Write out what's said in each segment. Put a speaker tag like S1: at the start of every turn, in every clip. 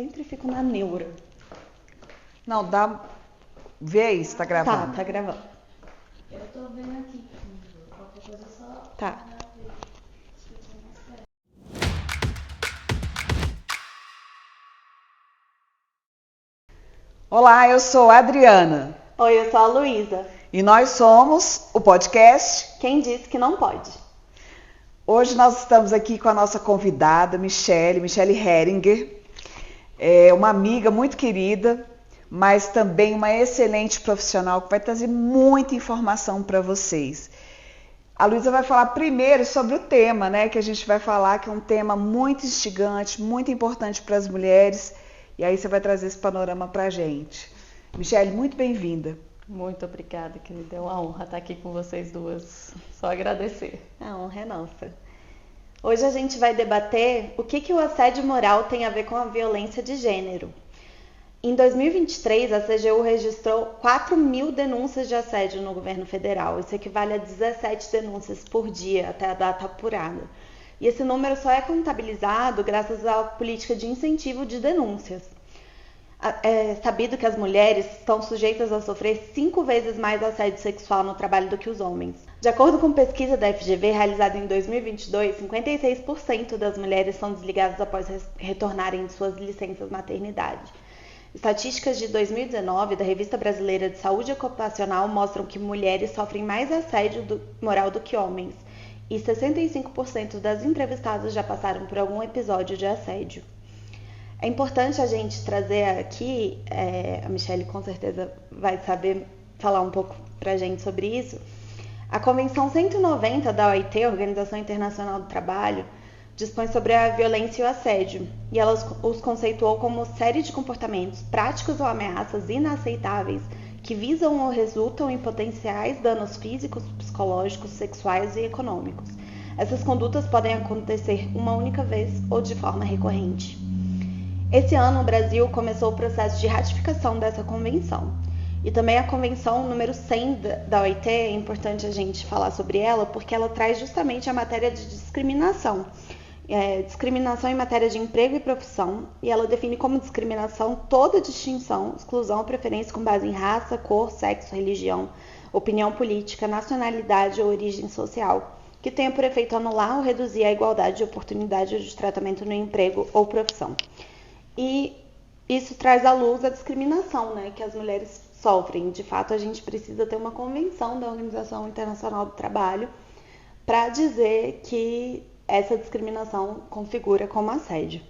S1: Sempre fico na neura.
S2: Não, dá. Vê aí se tá gravando.
S1: Tá gravando.
S3: Eu tô vendo aqui. Qualquer coisa só.
S1: Tá.
S2: Olá, eu sou a Adriana.
S1: Oi, eu sou a Luísa.
S2: E nós somos o podcast.
S1: Quem disse que não pode?
S2: Hoje nós estamos aqui com a nossa convidada, Michele Heringer. É uma amiga muito querida, mas também uma excelente profissional que vai trazer muita informação para vocês. A Luísa vai falar primeiro sobre o tema, né, que a gente vai falar, que é um tema muito instigante, muito importante para as mulheres, e aí você vai trazer esse panorama para a gente. Michele, muito bem-vinda.
S3: Muito obrigada, querida. É uma honra estar aqui com vocês duas. Só agradecer.
S1: A honra é nossa. Hoje a gente vai debater o que o assédio moral tem a ver com a violência de gênero. Em 2023, a CGU registrou 4.000 denúncias de assédio no governo federal. Isso equivale a 17 denúncias por dia até a data apurada. E esse número só é contabilizado graças à política de incentivo de denúncias. É sabido que as mulheres estão sujeitas a sofrer 5 vezes mais assédio sexual no trabalho do que os homens. De acordo com pesquisa da FGV realizada em 2022, 56% das mulheres são desligadas após retornarem de suas licenças maternidade. Estatísticas de 2019 da Revista Brasileira de Saúde Ocupacional mostram que mulheres sofrem mais assédio moral do que homens, e 65% das entrevistadas já passaram por algum episódio de assédio. É importante a gente trazer aqui, a Michele com certeza vai saber falar um pouco pra gente sobre isso, a Convenção 190 da OIT, Organização Internacional do Trabalho, dispõe sobre a violência e o assédio, e ela os conceituou como série de comportamentos, práticas ou ameaças inaceitáveis que visam ou resultam em potenciais danos físicos, psicológicos, sexuais e econômicos. Essas condutas podem acontecer uma única vez ou de forma recorrente. Esse ano, o Brasil começou o processo de ratificação dessa convenção. E também a convenção número 100 da OIT, é importante a gente falar sobre ela, porque ela traz justamente a matéria de discriminação. Discriminação em matéria de emprego e profissão, e ela define como discriminação toda distinção, exclusão ou preferência com base em raça, cor, sexo, religião, opinião política, nacionalidade ou origem social, que tenha por efeito anular ou reduzir a igualdade de oportunidade de tratamento no emprego ou profissão. E isso traz à luz a discriminação, né, que as mulheres sofrem. De fato, a gente precisa ter uma convenção da Organização Internacional do Trabalho para dizer que essa discriminação configura como assédio.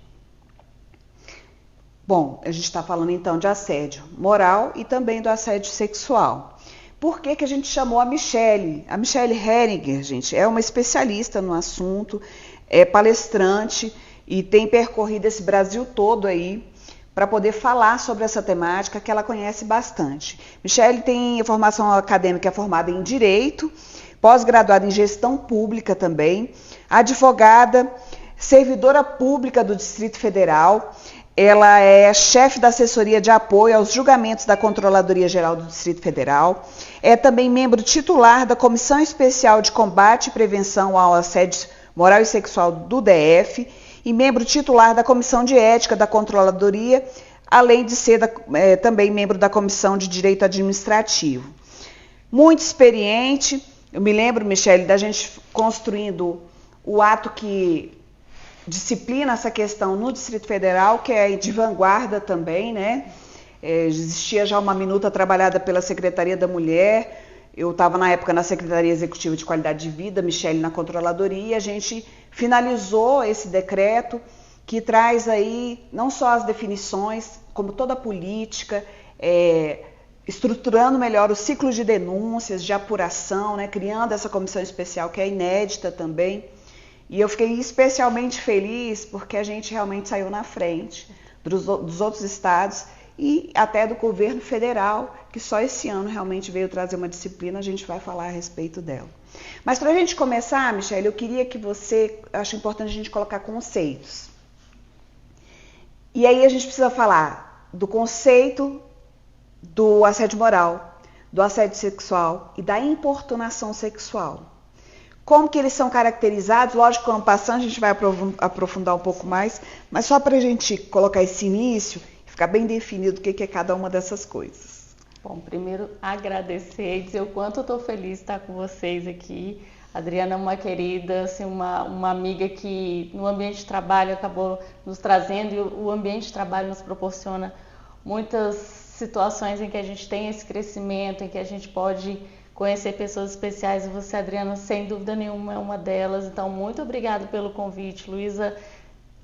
S2: Bom, a gente está falando então de assédio moral e também do assédio sexual. Por que a gente chamou a Michele? A Michele Heringer, gente, é uma especialista no assunto, é palestrante e tem percorrido esse Brasil todo aí para poder falar sobre essa temática que ela conhece bastante. Michele tem formação acadêmica formada em Direito, pós-graduada em Gestão Pública também, advogada, servidora pública do Distrito Federal. Ela é chefe da assessoria de apoio aos julgamentos da Controladoria Geral do Distrito Federal. É também membro titular da Comissão Especial de Combate e Prevenção ao Assédio Moral e Sexual do DF e membro titular da Comissão de Ética da Controladoria, além de ser também membro da Comissão de Direito Administrativo. Muito experiente. Eu me lembro, Michele, da gente construindo o ato que disciplina essa questão no Distrito Federal, que é de vanguarda também, né? Existia já uma minuta trabalhada pela Secretaria da Mulher. Eu estava na época na Secretaria Executiva de Qualidade de Vida, Michele na Controladoria, e a gente finalizou esse decreto que traz aí não só as definições, como toda a política, estruturando melhor o ciclo de denúncias, de apuração, né, criando essa comissão especial que é inédita também. E eu fiquei especialmente feliz porque a gente realmente saiu na frente dos outros estados e até do governo federal, que só esse ano realmente veio trazer uma disciplina, a gente vai falar a respeito dela. Mas para a gente começar, Michele, eu queria que acho importante a gente colocar conceitos. E aí a gente precisa falar do conceito do assédio moral, do assédio sexual e da importunação sexual. Como que eles são caracterizados? Lógico que, ano passando, a gente vai aprofundar um pouco mais, mas só para a gente colocar esse início, ficar bem definido o que é cada uma dessas coisas.
S3: Bom, primeiro agradecer e dizer o quanto eu estou feliz de estar com vocês aqui. A Adriana é uma querida, assim, uma amiga que no ambiente de trabalho acabou nos trazendo, e o ambiente de trabalho nos proporciona muitas situações em que a gente tem esse crescimento, em que a gente pode conhecer pessoas especiais, e você, Adriana, sem dúvida nenhuma é uma delas. Então, muito obrigada pelo convite, Luísa.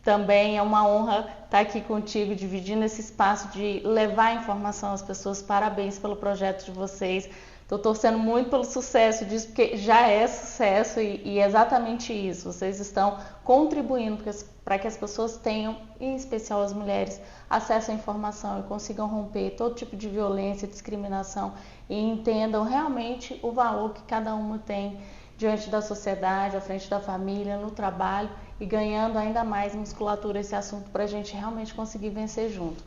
S3: Também é uma honra estar aqui contigo, dividindo esse espaço de levar informação às pessoas. Parabéns pelo projeto de vocês. Estou torcendo muito pelo sucesso disso, porque já é sucesso e é exatamente isso. Vocês estão contribuindo para que as pessoas tenham, em especial as mulheres, acesso à informação e consigam romper todo tipo de violência, discriminação e entendam realmente o valor que cada uma tem diante da sociedade, à frente da família, no trabalho, e ganhando ainda mais musculatura esse assunto para a gente realmente conseguir vencer junto.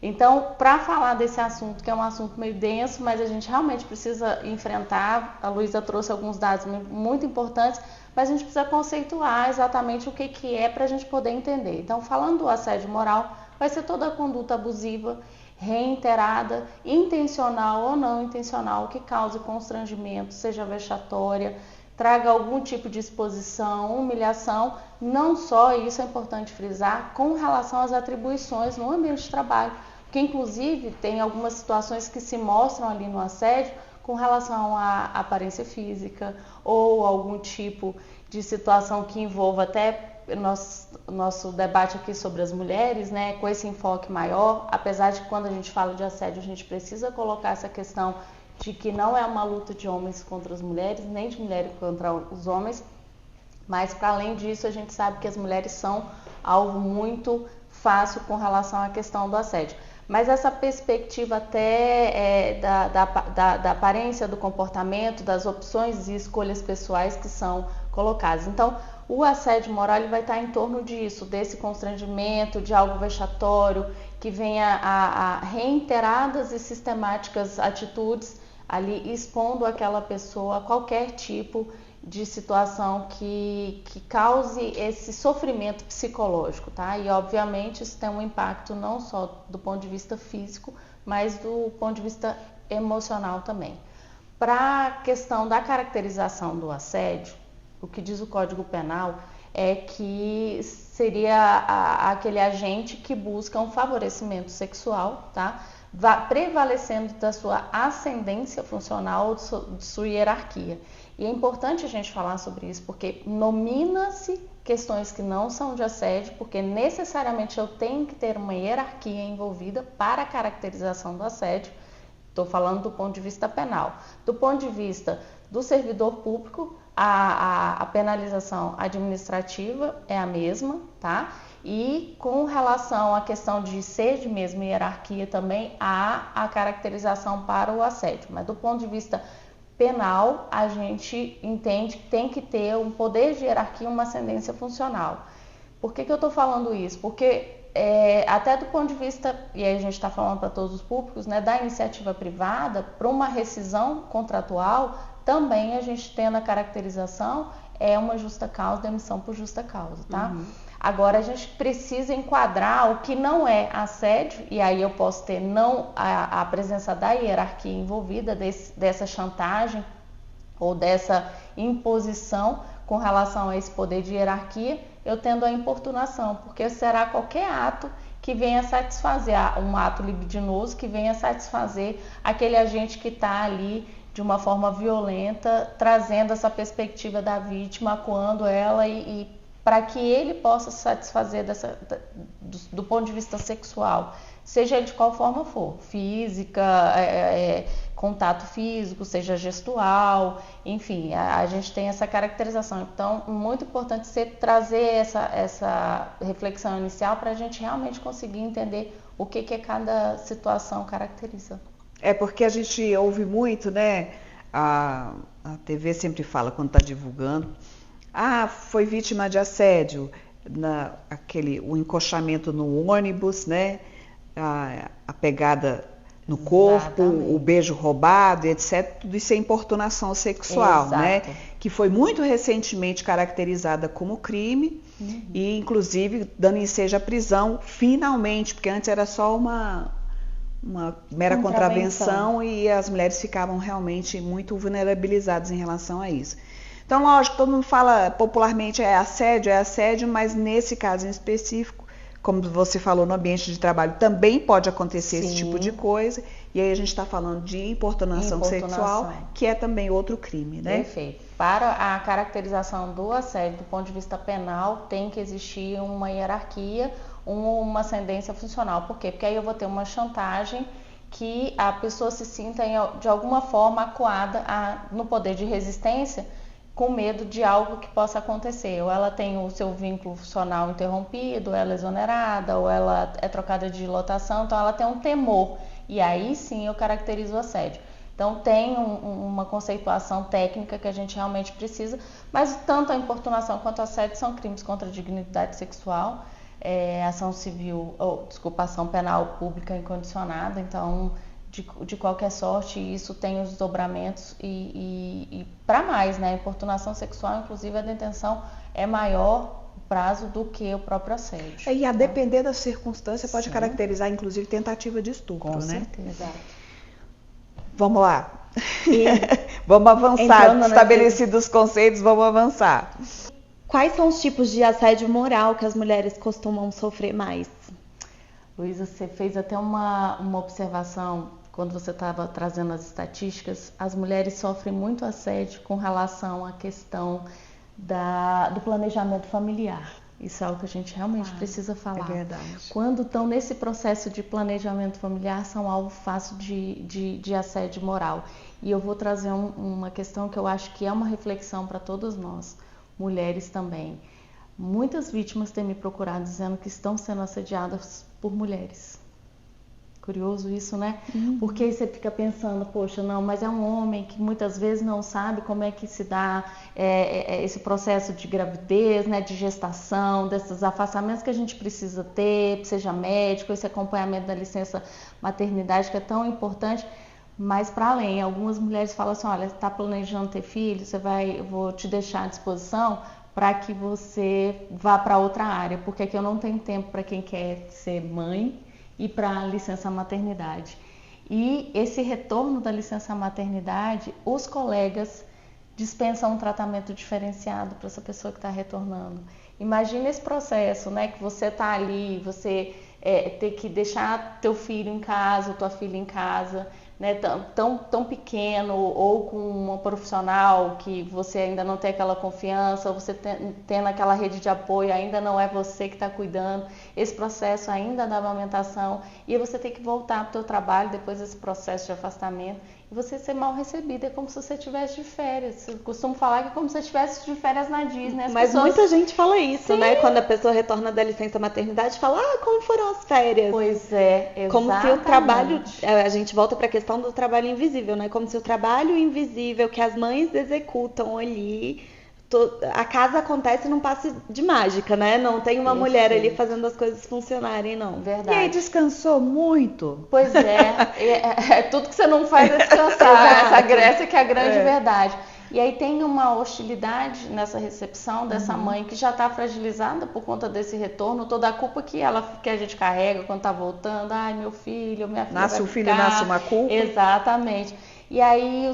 S3: Então, para falar desse assunto, que é um assunto meio denso, mas a gente realmente precisa enfrentar, a Luísa trouxe alguns dados muito importantes, mas a gente precisa conceituar exatamente o que é para a gente poder entender. Então, falando do assédio moral, vai ser toda a conduta abusiva, reiterada, intencional ou não intencional, que cause constrangimento, seja vexatória, traga algum tipo de exposição, humilhação. Não só, isso é importante frisar, com relação às atribuições no ambiente de trabalho, que inclusive tem algumas situações que se mostram ali no assédio com relação à aparência física ou algum tipo de situação que envolva até nosso debate aqui sobre as mulheres, né, com esse enfoque maior, apesar de que quando a gente fala de assédio a gente precisa colocar essa questão de que não é uma luta de homens contra as mulheres, nem de mulheres contra os homens, mas para além disso a gente sabe que as mulheres são alvo muito fácil com relação à questão do assédio. Mas essa perspectiva até da aparência, do comportamento, das opções e escolhas pessoais que são colocadas. Então, o assédio moral ele vai estar em torno disso, desse constrangimento, de algo vexatório, que venha a reiteradas e sistemáticas atitudes ali expondo aquela pessoa a qualquer tipo de situação que cause esse sofrimento psicológico, tá? E obviamente isso tem um impacto não só do ponto de vista físico, mas do ponto de vista emocional também. Para a questão da caracterização do assédio, o que diz o Código Penal é que seria aquele agente que busca um favorecimento sexual, tá? Prevalecendo da sua ascendência funcional, de sua hierarquia. E é importante a gente falar sobre isso, porque nomina-se questões que não são de assédio, porque necessariamente eu tenho que ter uma hierarquia envolvida para a caracterização do assédio. Estou falando do ponto de vista penal. Do ponto de vista do servidor público, a penalização administrativa é a mesma, tá? E com relação à questão de ser de mesma hierarquia também, há a caracterização para o assédio. Mas do ponto de vista penal, a gente entende que tem que ter um poder de hierarquia, uma ascendência funcional. Por que eu estou falando isso? Porque até do ponto de vista, e aí a gente está falando para todos os públicos, né, da iniciativa privada, para uma rescisão contratual, também a gente tendo a caracterização, é uma justa causa, demissão por justa causa, tá? Uhum. Agora a gente precisa enquadrar o que não é assédio, e aí eu posso ter não a presença da hierarquia envolvida, dessa chantagem ou dessa imposição com relação a esse poder de hierarquia, eu tendo a importunação, porque será qualquer ato que venha satisfazer, um ato libidinoso que venha satisfazer aquele agente que está ali de uma forma violenta, trazendo essa perspectiva da vítima, acuando ela e para que ele possa se satisfazer do ponto de vista sexual, seja de qual forma for, física, contato físico, seja gestual, enfim, a gente tem essa caracterização. Então, muito importante você trazer essa reflexão inicial para a gente realmente conseguir entender o que cada situação caracteriza.
S2: É porque a gente ouve muito, né? A TV sempre fala quando está divulgando. Foi vítima de assédio, o encoxamento no ônibus, né? A pegada no corpo, exatamente, o beijo roubado, etc. Tudo isso é importunação sexual, exato, né? que foi muito recentemente caracterizada como crime e, inclusive, dando ensejo à prisão, finalmente, porque antes era só uma mera contravenção e as mulheres ficavam realmente muito vulnerabilizadas em relação a isso. Então, lógico, todo mundo fala popularmente é assédio, mas nesse caso em específico, como você falou, no ambiente de trabalho também pode acontecer esse tipo de coisa. E aí a gente está falando de importunação sexual, que é também outro crime, né?
S3: Perfeito. Para a caracterização do assédio do ponto de vista penal, tem que existir uma hierarquia, uma ascendência funcional. Por quê? Porque aí eu vou ter uma chantagem que a pessoa se sinta de alguma forma acuada no poder de resistência, com medo de algo que possa acontecer. Ou ela tem o seu vínculo funcional interrompido, ou ela é exonerada, ou ela é trocada de lotação, então ela tem um temor. E aí sim eu caracterizo o assédio. Então tem uma conceituação técnica que a gente realmente precisa, mas tanto a importunação quanto o assédio são crimes contra a dignidade sexual, ação penal pública incondicionada, então de qualquer sorte, isso tem os desdobramentos e para mais, né? A importunação sexual, inclusive a detenção é maior o prazo do que o próprio assédio.
S2: E a depender da circunstância pode caracterizar, inclusive, tentativa de estupro,
S3: com
S2: né?
S3: certeza.
S2: Vamos lá. Vamos avançar. Estabelecidos os conceitos, vamos avançar.
S1: Quais são os tipos de assédio moral que as mulheres costumam sofrer mais?
S3: Luísa, você fez até uma observação quando você estava trazendo as estatísticas. As mulheres sofrem muito assédio com relação à questão do planejamento familiar. Isso é algo que a gente realmente precisa falar.
S2: É verdade.
S3: Quando estão nesse processo de planejamento familiar, são alvo fácil de assédio moral. E eu vou trazer uma questão que eu acho que é uma reflexão para todas nós, mulheres também. Muitas vítimas têm me procurado dizendo que estão sendo assediadas por mulheres. Curioso isso, né? Porque aí você fica pensando, poxa, não, mas é um homem que muitas vezes não sabe como é que se dá esse processo de gravidez, né, de gestação, desses afastamentos que a gente precisa ter, seja médico, esse acompanhamento da licença maternidade que é tão importante. Mas para além, algumas mulheres falam assim, olha, está planejando ter filho, eu vou te deixar à disposição para que você vá para outra área, porque aqui eu não tenho tempo para quem quer ser mãe e para a licença maternidade. E esse retorno da licença maternidade, os colegas dispensam um tratamento diferenciado para essa pessoa que está retornando. Imagina esse processo, né, que você está ali, você ter que deixar teu filho em casa, tua filha em casa, né, tão pequeno, ou com uma profissional que você ainda não tem aquela confiança, ou você tendo aquela rede de apoio, ainda não é você que está cuidando, esse processo ainda da amamentação, e você tem que voltar para o teu trabalho depois desse processo de afastamento, e você ser mal recebida, é como se você estivesse de férias. Eu costumo falar que é como se você estivesse de férias na Disney.
S1: Mas muita gente fala isso, né? Quando a pessoa retorna da licença maternidade, fala, como foram as férias?
S3: Pois é, exatamente.
S1: Como se o trabalho, a gente volta para a questão do trabalho invisível, né? Como se o trabalho invisível que as mães executam ali, a casa acontece num passe de mágica, né? Não tem uma mulher ali fazendo as coisas funcionarem, não.
S3: Verdade.
S2: E aí descansou muito?
S3: Pois é, tudo que você não faz é descansar. Essa Grécia que é a grande verdade. E aí tem uma hostilidade nessa recepção dessa mãe que já está fragilizada por conta desse retorno, toda a culpa que a gente carrega quando está voltando. Ai, meu filho, minha filha
S2: nasce
S3: vai
S2: o filho,
S3: ficar.
S2: nasce uma culpa.
S3: Exatamente. E aí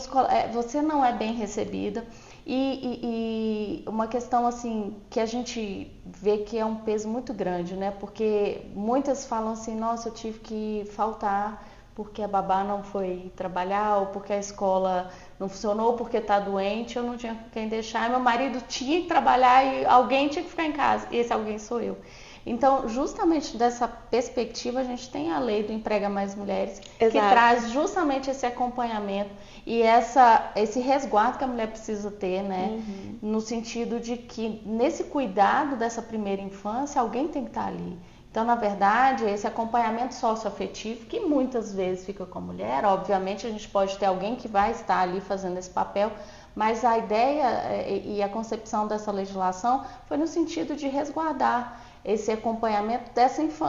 S3: você não é bem recebida. E uma questão assim que a gente vê que é um peso muito grande, né? Porque muitas falam assim, nossa, eu tive que faltar porque a babá não foi trabalhar, ou porque a escola não funcionou, porque está doente, eu não tinha quem deixar, e meu marido tinha que trabalhar e alguém tinha que ficar em casa, e esse alguém sou eu. Então, justamente dessa perspectiva, a gente tem a lei do Emprega Mais Mulheres, que traz justamente esse acompanhamento e esse resguardo que a mulher precisa ter, né? No sentido de que, nesse cuidado dessa primeira infância, alguém tem que estar ali. Então, na verdade, esse acompanhamento socioafetivo, que muitas vezes fica com a mulher, obviamente a gente pode ter alguém que vai estar ali fazendo esse papel, mas a ideia e a concepção dessa legislação foi no sentido de resguardar esse acompanhamento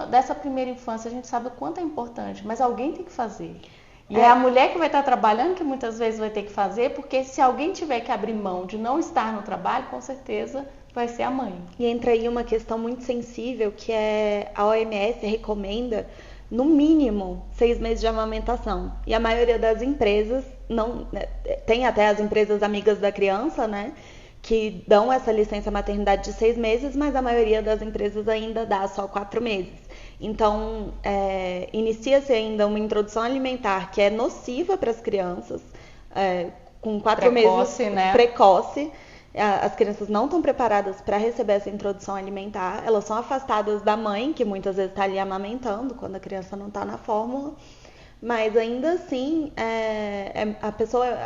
S3: dessa primeira infância. A gente sabe o quanto é importante, mas alguém tem que fazer. E é a mulher que vai estar trabalhando que muitas vezes vai ter que fazer, porque se alguém tiver que abrir mão de não estar no trabalho, com certeza vai ser a mãe.
S1: E entra aí uma questão muito sensível, que é a OMS recomenda no mínimo 6 meses de amamentação. E a maioria das empresas não tem, até as empresas amigas da criança, né, que dão essa licença maternidade de 6 meses, mas a maioria das empresas ainda dá só 4 meses. Então, inicia-se ainda uma introdução alimentar que é nociva para as crianças, com 4 meses,
S3: né?
S1: Precoce. As crianças não estão preparadas para receber essa introdução alimentar, elas são afastadas da mãe, que muitas vezes está ali amamentando, quando a criança não está na fórmula, mas ainda assim,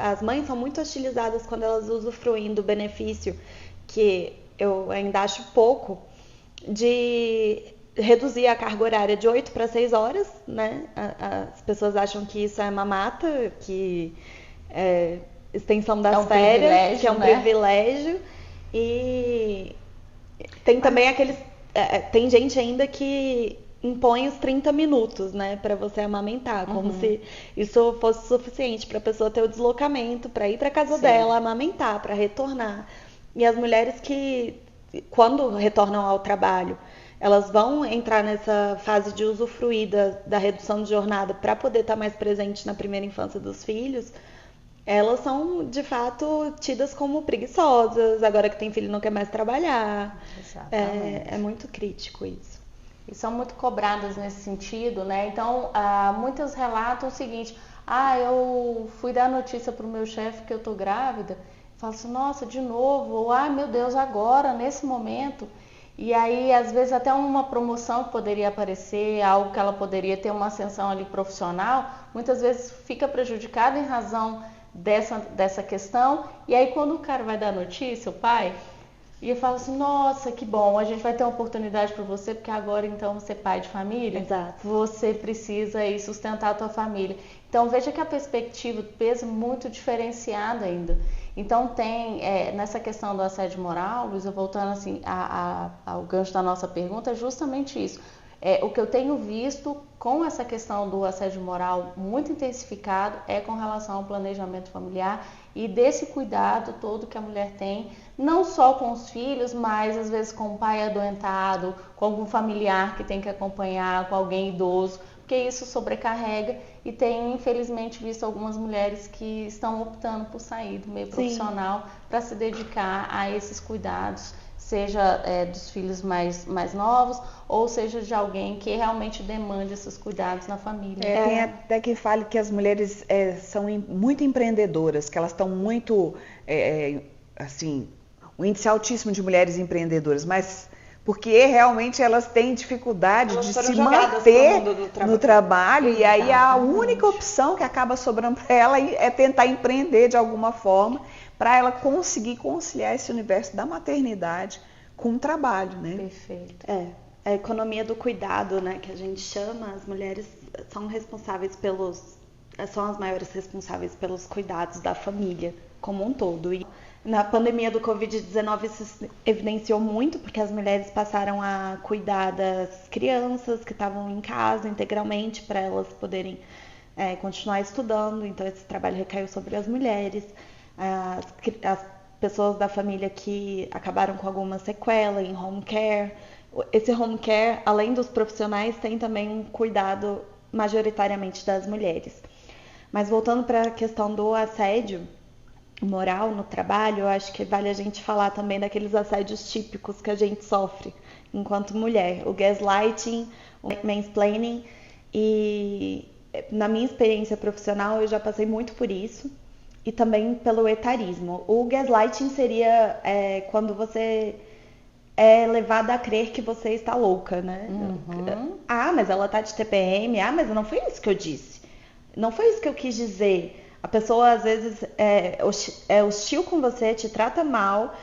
S1: as mães são muito hostilizadas quando elas usufruem do benefício, que eu ainda acho pouco, de reduzir a carga horária de 8 para 6 horas, né? As pessoas acham que isso é mamata, que extensão das férias, que é um privilégio. E tem também tem gente ainda que impõe os 30 minutos, né, para você amamentar, como se isso fosse suficiente para a pessoa ter o deslocamento, para ir para casa dela, amamentar, para retornar. E as mulheres que, quando retornam ao trabalho, elas vão entrar nessa fase de usufruir da redução de jornada para poder estar mais presente na primeira infância dos filhos, elas são, de fato, tidas como preguiçosas, agora que tem filho não quer mais trabalhar. É muito crítico isso.
S3: E são muito cobradas nesse sentido, né? Então, muitas relatam o seguinte: eu fui dar notícia para o meu chefe que eu tô grávida, falo assim, nossa, de novo, ou meu Deus, agora, nesse momento. E aí, às vezes, até uma promoção que poderia aparecer, algo que ela poderia ter uma ascensão ali profissional, muitas vezes fica prejudicada em razão dessa questão. E aí, quando o cara vai dar notícia, o pai, e eu falo assim, nossa, que bom, a gente vai ter uma oportunidade para você, porque agora, então, você é pai de família.
S1: Exato.
S3: Você precisa aí sustentar a tua família. Então, veja que a perspectiva do peso é muito diferenciada ainda. Então, tem, nessa questão do assédio moral, Luísa, voltando assim ao gancho da nossa pergunta, é justamente isso. O que eu tenho visto com essa questão do assédio moral muito intensificado é com relação ao planejamento familiar e desse cuidado todo que a mulher tem, não só com os filhos, mas às vezes com o pai adoentado, com algum familiar que tem que acompanhar, com alguém idoso, porque isso sobrecarrega. E tenho, infelizmente, visto algumas mulheres que estão optando por sair do meio profissional para se dedicar a esses cuidados, seja dos filhos mais novos, ou seja de alguém que realmente demande esses cuidados na família.
S2: Tem até quem fale que as mulheres são muito empreendedoras, que elas estão muito, assim, um índice altíssimo de mulheres empreendedoras, mas porque realmente elas têm dificuldade de se manter no trabalho, e aí a única opção que acaba sobrando para ela é tentar empreender de alguma forma, para ela conseguir conciliar esse universo da maternidade com o trabalho, né?
S1: Perfeito. A economia do cuidado, né, que a gente chama, as mulheres são responsáveis são as maiores responsáveis pelos cuidados da família como um todo. E na pandemia do Covid-19 isso se evidenciou muito, porque as mulheres passaram a cuidar das crianças que estavam em casa integralmente para elas poderem continuar estudando, então esse trabalho recaiu sobre as mulheres. As pessoas da família que acabaram com alguma sequela em home care. Esse home care, além dos profissionais, tem também um cuidado majoritariamente das mulheres. Mas voltando para a questão do assédio moral no trabalho, eu acho que vale a gente falar também daqueles assédios típicos que a gente sofre enquanto mulher. O gaslighting, o mansplaining. E na minha experiência profissional eu já passei muito por isso. E também pelo etarismo. O gaslighting seria quando você é levada a crer que você está louca, né? Mas ela tá de TPM. Mas não foi isso que eu disse. Não foi isso que eu quis dizer. A pessoa, às vezes, é hostil com você, te trata mal,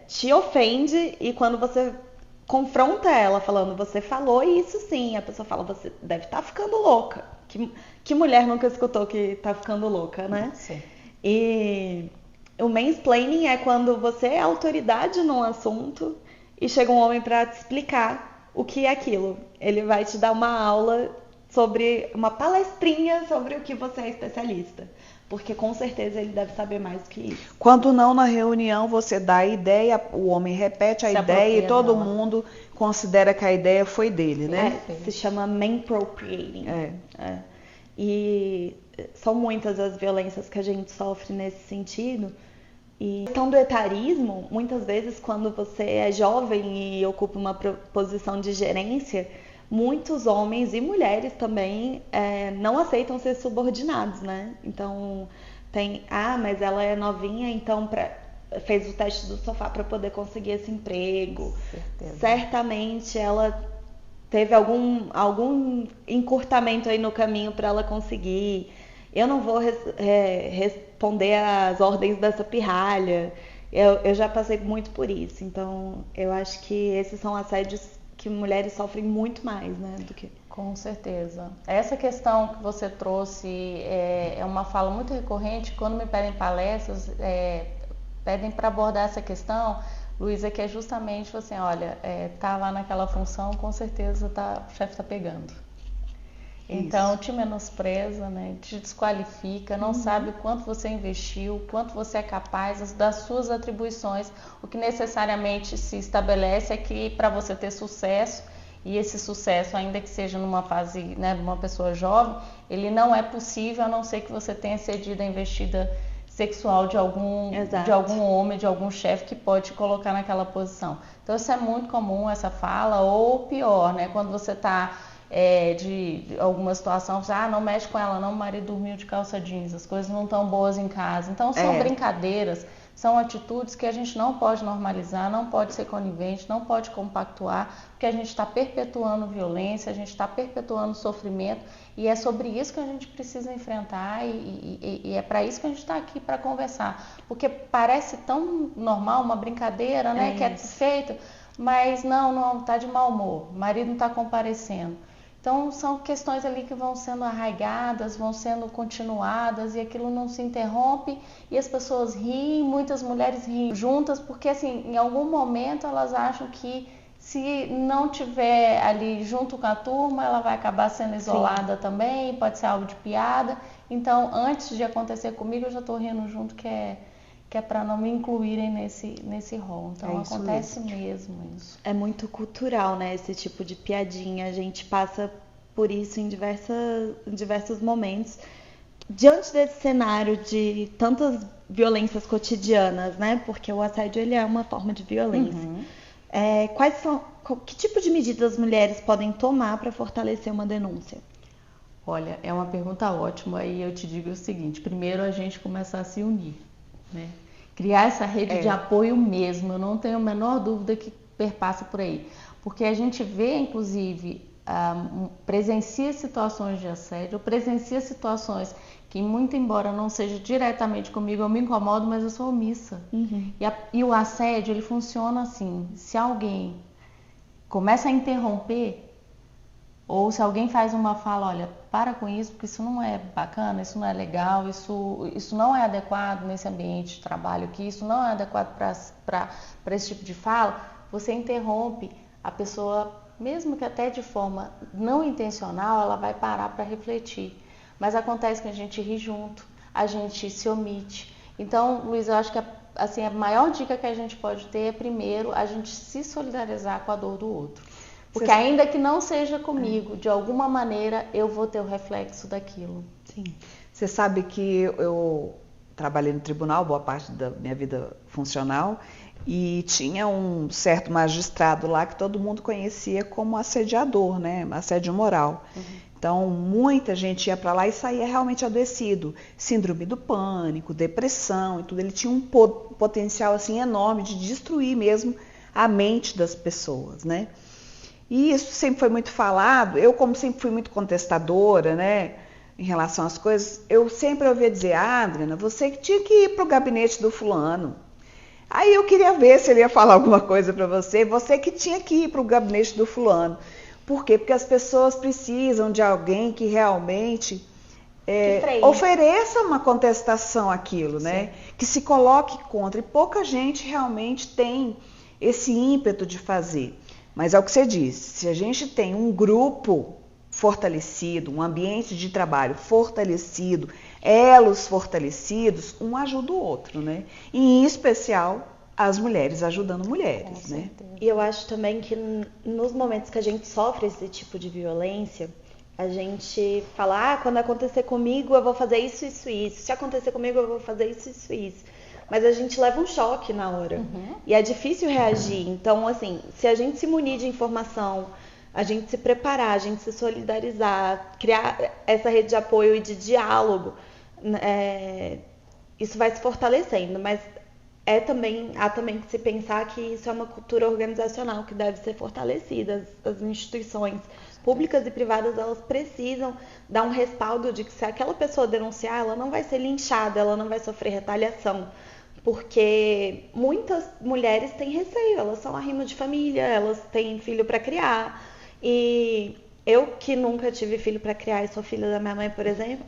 S1: te ofende, e quando você confronta ela falando, você falou isso sim, a pessoa fala, você deve estar ficando louca. Que mulher nunca escutou que tá ficando louca, né?
S3: Sim.
S1: E o mansplaining é quando você é autoridade num assunto e chega um homem para te explicar o que é aquilo. Ele vai te dar uma aula sobre uma palestrinha sobre o que você é especialista. Porque com certeza ele deve saber mais do que isso.
S2: Quando não, na reunião você dá a ideia, o homem repete a ideia e todo mundo considera que a ideia foi dele, né?
S1: Se chama manpropriating. E são muitas as violências que a gente sofre nesse sentido. E a questão do etarismo, muitas vezes quando você é jovem e ocupa uma posição de gerência, muitos homens e mulheres também não aceitam ser subordinados, né? Então, mas ela é novinha, então fez o teste do sofá para poder conseguir esse emprego.
S3: Certeza.
S1: Certamente ela teve algum encurtamento aí no caminho para ela conseguir. Eu não vou responder às ordens dessa pirralha. Eu já passei muito por isso. Então, eu acho que esses são assédios que mulheres sofrem muito mais, né, do que...
S3: Com certeza. Essa questão que você trouxe é uma fala muito recorrente. Quando me pedem palestras, pedem para abordar essa questão, Luísa, que é justamente assim, olha, tá lá naquela função, com certeza o chefe está pegando. Então, te menospreza, né? Te desqualifica, não sabe quanto você investiu, quanto você é capaz, das suas atribuições. O que necessariamente se estabelece é que para você ter sucesso, e esse sucesso, ainda que seja numa fase, né, de uma pessoa jovem, ele não é possível a não ser que você tenha cedido a investida sexual de algum homem, de algum chefe que pode te colocar naquela posição. Então, isso é muito comum, essa fala, ou pior, né? Quando você está... de alguma situação, não mexe com ela não, o marido dormiu de calça jeans, as coisas não estão boas em casa. Então são brincadeiras, são atitudes que a gente não pode normalizar, não pode ser conivente, não pode compactuar, porque a gente está perpetuando violência, a gente está perpetuando sofrimento, e é sobre isso que a gente precisa enfrentar, e é para isso que a gente está aqui para conversar, porque parece tão normal, uma brincadeira, né, que é feito, mas não, tá de mau humor, o marido não está comparecendo. Então, são questões ali que vão sendo arraigadas, vão sendo continuadas e aquilo não se interrompe e as pessoas riem, muitas mulheres riem juntas, porque assim, em algum momento elas acham que se não tiver ali junto com a turma, ela vai acabar sendo isolada também, pode ser algo de piada. Então, antes de acontecer comigo, eu já estou rindo junto, que é para não me incluírem nesse rol. Então, acontece mesmo isso.
S1: É muito cultural, né, esse tipo de piadinha. A gente passa por isso em diversos momentos. Diante desse cenário de tantas violências cotidianas, né, porque o assédio ele é uma forma de violência. Que tipo de medidas as mulheres podem tomar para fortalecer uma denúncia?
S3: Olha, é uma pergunta ótima. Aí eu te digo o seguinte: primeiro a gente começar a se unir, né? Criar essa rede de apoio mesmo, eu não tenho a menor dúvida que perpassa por aí. Porque a gente vê, inclusive, presencia situações de assédio, presencia situações que, muito embora não seja diretamente comigo, eu me incomodo, mas eu sou omissa. E o assédio, ele funciona assim: se alguém começa a interromper, ou se alguém faz uma fala, olha, para com isso, porque isso não é bacana, isso não é legal, isso não é adequado nesse ambiente de trabalho aqui, isso não é adequado para esse tipo de fala, você interrompe a pessoa, mesmo que até de forma não intencional, ela vai parar para refletir. Mas acontece que a gente ri junto, a gente se omite. Então, Luiz, eu acho que assim, a maior dica que a gente pode ter é, primeiro, a gente se solidarizar com a dor do outro. Porque ainda que não seja comigo, de alguma maneira eu vou ter o reflexo daquilo.
S2: Sim. Você sabe que eu trabalhei no tribunal boa parte da minha vida funcional e tinha um certo magistrado lá que todo mundo conhecia como assediador, né? Assédio moral. Então, muita gente ia para lá e saía realmente adoecido. Síndrome do pânico, depressão e tudo. Ele tinha um potencial assim, enorme de destruir mesmo a mente das pessoas, né? E isso sempre foi muito falado. Eu, como sempre fui muito contestadora, né, em relação às coisas, eu sempre ouvia dizer: Adriana, você que tinha que ir para o gabinete do fulano. Aí eu queria ver se ele ia falar alguma coisa para você que tinha que ir para o gabinete do fulano. Por quê? Porque as pessoas precisam de alguém que realmente ofereça uma contestação àquilo, né? Que se coloque contra. E pouca gente realmente tem esse ímpeto de fazer. Mas é o que você disse, se a gente tem um grupo fortalecido, um ambiente de trabalho fortalecido, elos fortalecidos, um ajuda o outro, né? E, em especial, as mulheres ajudando mulheres, né?
S1: E eu acho também que nos momentos que a gente sofre esse tipo de violência, a gente fala, quando acontecer comigo eu vou fazer isso, isso, isso. Se acontecer comigo eu vou fazer isso, isso, isso. Mas a gente leva um choque na hora. E é difícil reagir. Então, assim, se a gente se munir de informação, a gente se preparar, a gente se solidarizar, criar essa rede de apoio e de diálogo, isso vai se fortalecendo. Mas há também que se pensar que isso é uma cultura organizacional que deve ser fortalecida. As instituições públicas e privadas, elas precisam dar um respaldo de que se aquela pessoa denunciar, ela não vai ser linchada, ela não vai sofrer retaliação. Porque muitas mulheres têm receio, elas são arrimo de família, elas têm filho para criar. E eu que nunca tive filho para criar e sou filha da minha mãe, por exemplo,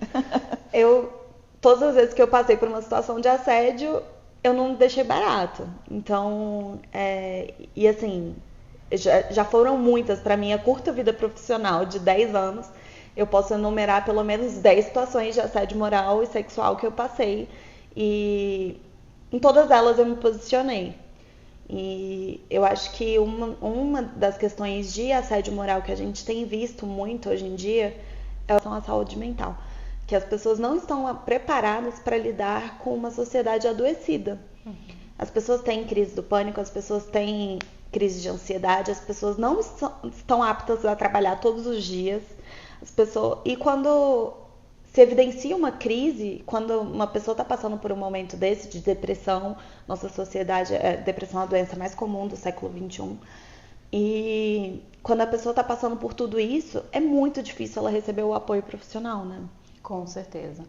S1: todas as vezes que eu passei por uma situação de assédio, eu não deixei barato. Então, e assim, já foram muitas para minha curta vida profissional de 10 anos. Eu posso enumerar pelo menos 10 situações de assédio moral e sexual que eu passei. E em todas elas eu me posicionei. E eu acho que uma das questões de assédio moral que a gente tem visto muito hoje em dia é a saúde mental. Que as pessoas não estão preparadas para lidar com uma sociedade adoecida. As pessoas têm crise do pânico, as pessoas têm crise de ansiedade, as pessoas não estão aptas a trabalhar todos os dias. E quando se evidencia uma crise, quando uma pessoa está passando por um momento desse de depressão, nossa sociedade, depressão é a doença mais comum do século XXI, e quando a pessoa está passando por tudo isso, é muito difícil ela receber o apoio profissional, né?
S3: Com certeza.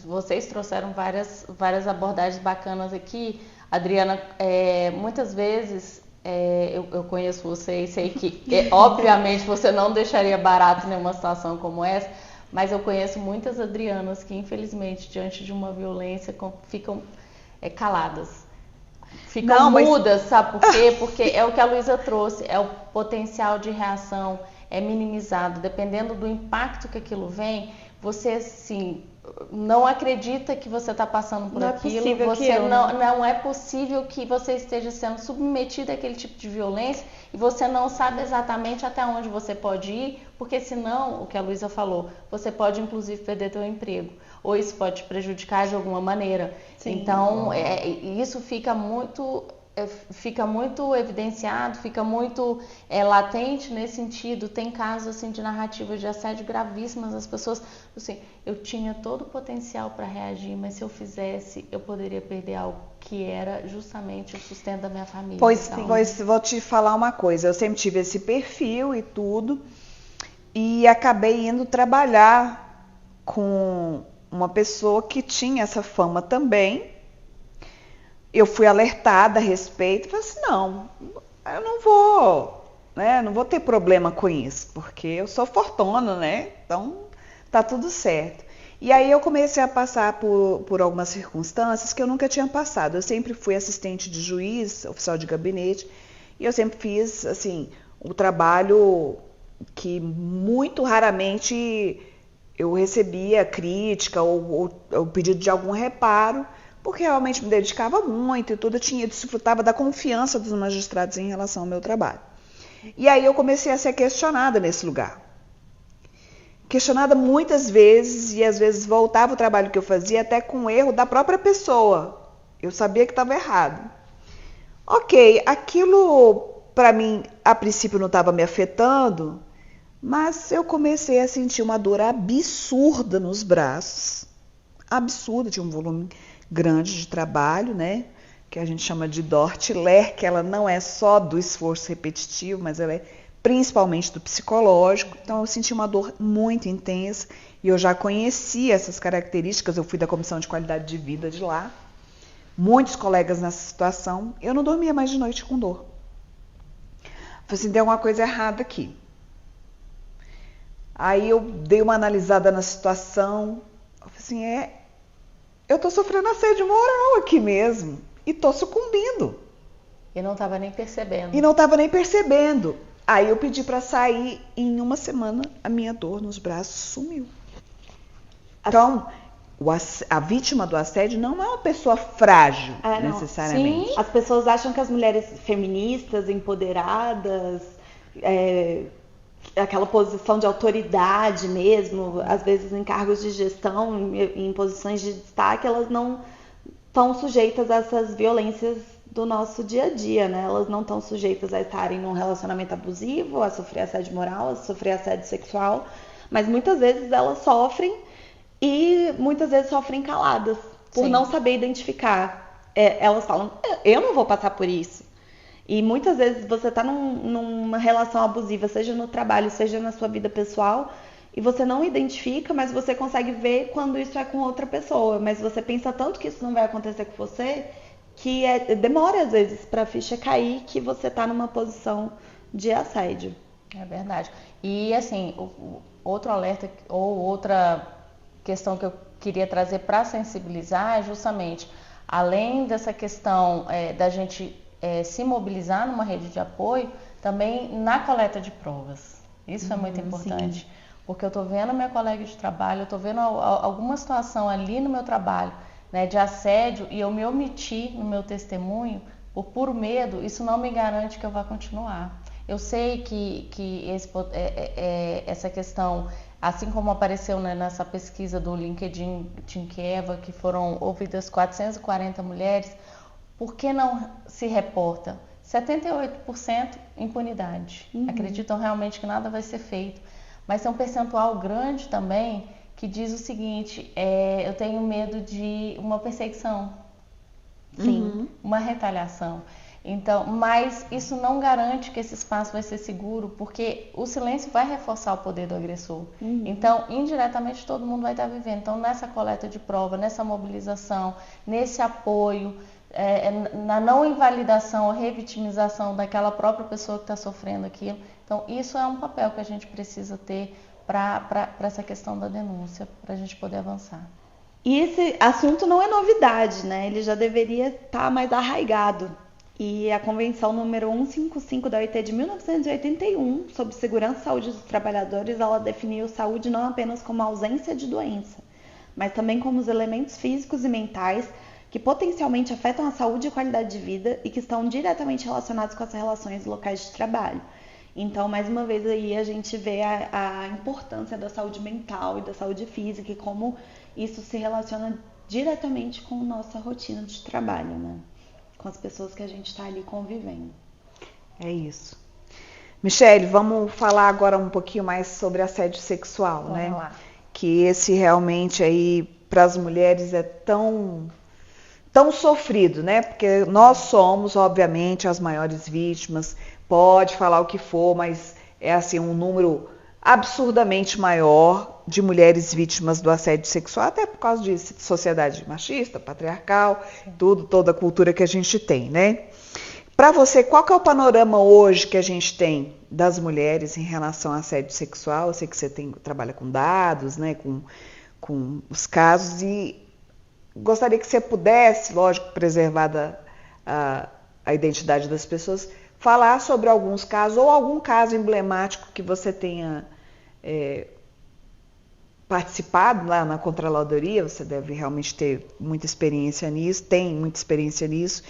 S3: Vocês trouxeram várias abordagens bacanas aqui. Adriana, muitas vezes eu conheço você e sei que, obviamente, você não deixaria barato nenhuma situação como essa, mas eu conheço muitas Adrianas que, infelizmente, diante de uma violência, ficam caladas. Ficam mudas, sabe por quê? Porque é o que a Luísa trouxe, é o potencial de reação, é minimizado. Dependendo do impacto que aquilo vem, você, assim, não acredita que você está passando por aquilo. Não é possível que você esteja sendo submetido àquele tipo de violência e você não sabe exatamente até onde você pode ir, porque senão, o que a Luísa falou, você pode inclusive perder seu emprego, ou isso pode te prejudicar de alguma maneira. Sim. Então, isso fica muito evidenciado, fica muito latente nesse sentido. Tem casos assim, de narrativas de assédio gravíssimas, as pessoas, assim, eu tinha todo o potencial para reagir, mas se eu fizesse, eu poderia perder algo que era justamente o sustento da minha família.
S2: Pois vou te falar uma coisa, eu sempre tive esse perfil e tudo, e acabei indo trabalhar com uma pessoa que tinha essa fama também. Eu fui alertada a respeito, falei assim, não, eu não vou, né, não vou ter problema com isso, porque eu sou fortuna, né, então tá tudo certo. E aí eu comecei a passar por algumas circunstâncias que eu nunca tinha passado. Eu sempre fui assistente de juiz, oficial de gabinete, e eu sempre fiz, assim, o trabalho que muito raramente eu recebia crítica ou pedido de algum reparo, porque realmente me dedicava muito e tudo, eu desfrutava da confiança dos magistrados em relação ao meu trabalho. E aí eu comecei a ser questionada nesse lugar. Questionada muitas vezes, e às vezes voltava o trabalho que eu fazia até com erro da própria pessoa. Eu sabia que estava errado. Ok, aquilo para mim a princípio não estava me afetando, mas eu comecei a sentir uma dor absurda nos braços. Absurda, tinha um volume grande de trabalho, né? Que a gente chama de Dort-Ler, que ela não é só do esforço repetitivo, mas ela é principalmente do psicológico. Então eu senti uma dor muito intensa e eu já conhecia essas características, eu fui da Comissão de Qualidade de Vida de lá. Muitos colegas nessa situação, eu não dormia mais de noite com dor. Falei assim, tem alguma coisa errada aqui. Aí eu dei uma analisada na situação, eu falei assim, eu tô sofrendo assédio moral aqui mesmo. E tô sucumbindo.
S3: E não estava nem percebendo.
S2: Aí eu pedi para sair, em uma semana a minha dor nos braços sumiu. Então, a vítima do assédio não é uma pessoa frágil, necessariamente.
S1: Sim. As pessoas acham que as mulheres feministas, empoderadas, aquela posição de autoridade mesmo, às vezes em cargos de gestão, em posições de destaque, elas não estão sujeitas a essas violências do nosso dia a dia, né? Elas não estão sujeitas a estarem num relacionamento abusivo, a sofrer assédio moral, a sofrer assédio sexual, mas muitas vezes elas sofrem e muitas vezes sofrem caladas, por não saber identificar. Elas falam, eu não vou passar por isso. E muitas vezes você está numa relação abusiva, seja no trabalho, seja na sua vida pessoal, e você não identifica, mas você consegue ver quando isso é com outra pessoa. Mas você pensa tanto que isso não vai acontecer com você, que demora às vezes para a ficha cair que você está numa posição de assédio.
S3: É verdade. E assim, outro alerta ou outra questão que eu queria trazer para sensibilizar é justamente, além dessa questão da gente se mobilizar numa rede de apoio, também na coleta de provas. Isso é muito importante. Sim. Porque eu estou vendo minha colega de trabalho, eu estou vendo alguma situação ali no meu trabalho, né, de assédio, e eu me omiti no meu testemunho por puro medo, isso não me garante que eu vá continuar. Eu sei que essa questão, assim como apareceu, né, nessa pesquisa do LinkedIn Tinkeva, que foram ouvidas 440 mulheres, por que não se reporta? 78% impunidade. Acreditam realmente que nada vai ser feito. Mas tem um percentual grande também que diz o seguinte, eu tenho medo de uma perseguição, sim, uma retaliação. Então, mas isso não garante que esse espaço vai ser seguro, porque o silêncio vai reforçar o poder do agressor. Então, indiretamente, todo mundo vai estar vivendo. Então, nessa coleta de prova, nessa mobilização, nesse apoio, na não invalidação ou revitimização daquela própria pessoa que está sofrendo aquilo. Então, isso é um papel que a gente precisa ter para essa questão da denúncia, para a gente poder avançar.
S1: E esse assunto não é novidade, né? Ele já deveria estar mais arraigado. E a Convenção número 155 da OIT de 1981, sobre segurança e saúde dos trabalhadores, ela definiu saúde não apenas como ausência de doença, mas também como os elementos físicos e mentais que potencialmente afetam a saúde e qualidade de vida e que estão diretamente relacionados com as relações locais de trabalho. Então, mais uma vez aí a gente vê a importância da saúde mental e da saúde física e como isso se relaciona diretamente com a nossa rotina de trabalho, né? Com as pessoas que a gente está ali convivendo.
S2: É isso. Michele, vamos falar agora um pouquinho mais sobre assédio sexual, né?
S3: Vamos lá.
S2: Que esse realmente aí para as mulheres é tão sofrido, né? Porque nós somos, obviamente, as maiores vítimas. Pode falar o que for, mas é assim um número absurdamente maior de mulheres vítimas do assédio sexual, até por causa de sociedade machista, patriarcal, toda a cultura que a gente tem, né? Para você, qual que é o panorama hoje que a gente tem das mulheres em relação ao assédio sexual? Eu sei que você trabalha com dados, né, com os casos, e gostaria que você pudesse, lógico, preservar a identidade das pessoas, falar sobre alguns casos ou algum caso emblemático que você tenha participado lá na Controladoria. Você deve realmente ter muita experiência nisso, tem muita experiência nisso.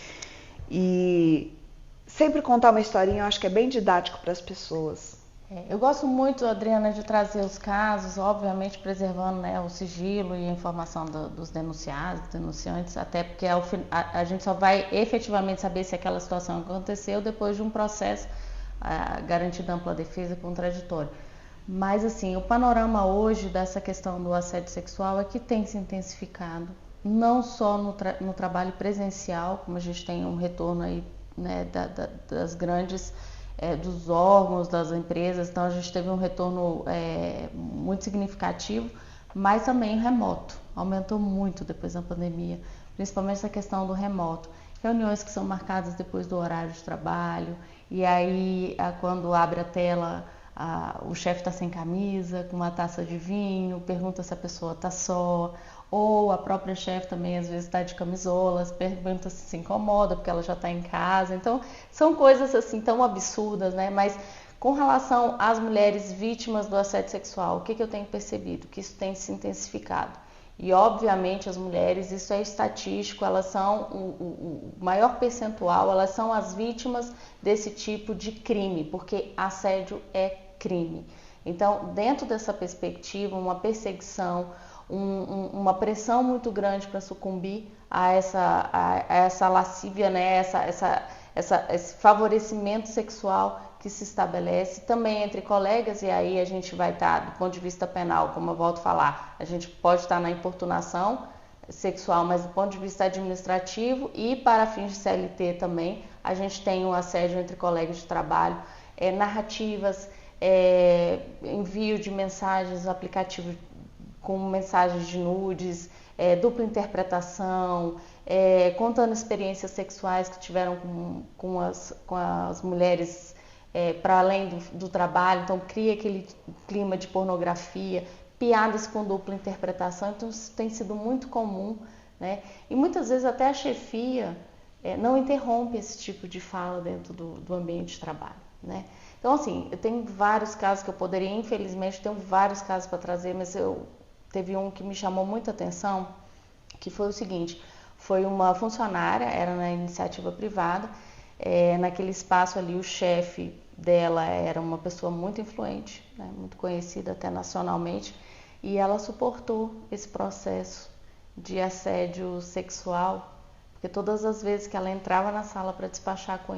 S2: E sempre contar uma historinha, eu acho que é bem didático para as pessoas.
S3: Eu gosto muito, Adriana, de trazer os casos, obviamente preservando, né, o sigilo e a informação dos denunciados, denunciantes, até porque a gente só vai efetivamente saber se aquela situação aconteceu depois de um processo garantindo ampla defesa contraditória. Mas assim, o panorama hoje dessa questão do assédio sexual é que tem se intensificado, não só no trabalho presencial, como a gente tem um retorno aí, né, das grandes dos órgãos, das empresas, então a gente teve um retorno muito significativo, mas também remoto, aumentou muito depois da pandemia, principalmente essa questão do remoto. Reuniões que são marcadas depois do horário de trabalho, e aí quando abre a tela, o chefe está sem camisa, com uma taça de vinho, pergunta se a pessoa está só, ou a própria chefe também às vezes está de camisolas, pergunta se incomoda porque ela já está em casa. Então são coisas assim tão absurdas, né? Mas Com relação às mulheres vítimas do assédio sexual, o que eu tenho percebido? Que isso tem se intensificado. E, obviamente, as mulheres, isso é estatístico, elas são o maior percentual, elas são as vítimas desse tipo de crime, porque assédio é crime. Então, dentro dessa perspectiva, uma perseguição, uma pressão muito grande para sucumbir a essa lascívia, né? Esse favorecimento sexual que se estabelece também entre colegas, e aí a gente vai estar, do ponto de vista penal, como eu volto a falar, a gente pode estar na importunação sexual, mas do ponto de vista administrativo e para fins de CLT também, a gente tem um assédio entre colegas de trabalho, narrativas, envio de mensagens, aplicativo com mensagens de nudes, dupla interpretação, contando experiências sexuais que tiveram com as mulheres para além do trabalho, então cria aquele clima de pornografia, piadas com dupla interpretação, então isso tem sido muito comum, né? E muitas vezes até a chefia não interrompe esse tipo de fala dentro do ambiente de trabalho, né? Então, assim, eu tenho vários casos que eu poderia, infelizmente, tenho vários casos para trazer, mas teve um que me chamou muita atenção, que foi o seguinte, foi uma funcionária, era na iniciativa privada, naquele espaço ali o chefe dela era uma pessoa muito influente, né, muito conhecida até nacionalmente, e ela suportou esse processo de assédio sexual, porque todas as vezes que ela entrava na sala para despachar com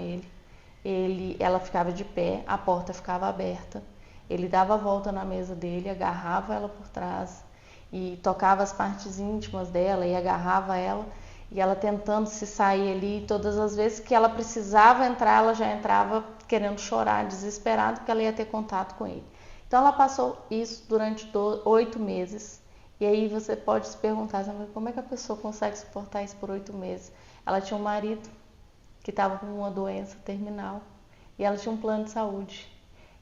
S3: ela ficava de pé, a porta ficava aberta, ele dava a volta na mesa dele, agarrava ela por trás e tocava as partes íntimas dela e agarrava ela, e ela tentando se sair ali, todas as vezes que ela precisava entrar, ela já entrava querendo chorar, desesperada, porque ela ia ter contato com ele. Então ela passou isso durante 8 meses, e aí você pode se perguntar, como é que a pessoa consegue suportar isso por 8 meses? Ela tinha um marido que estava com uma doença terminal, e ela tinha um plano de saúde.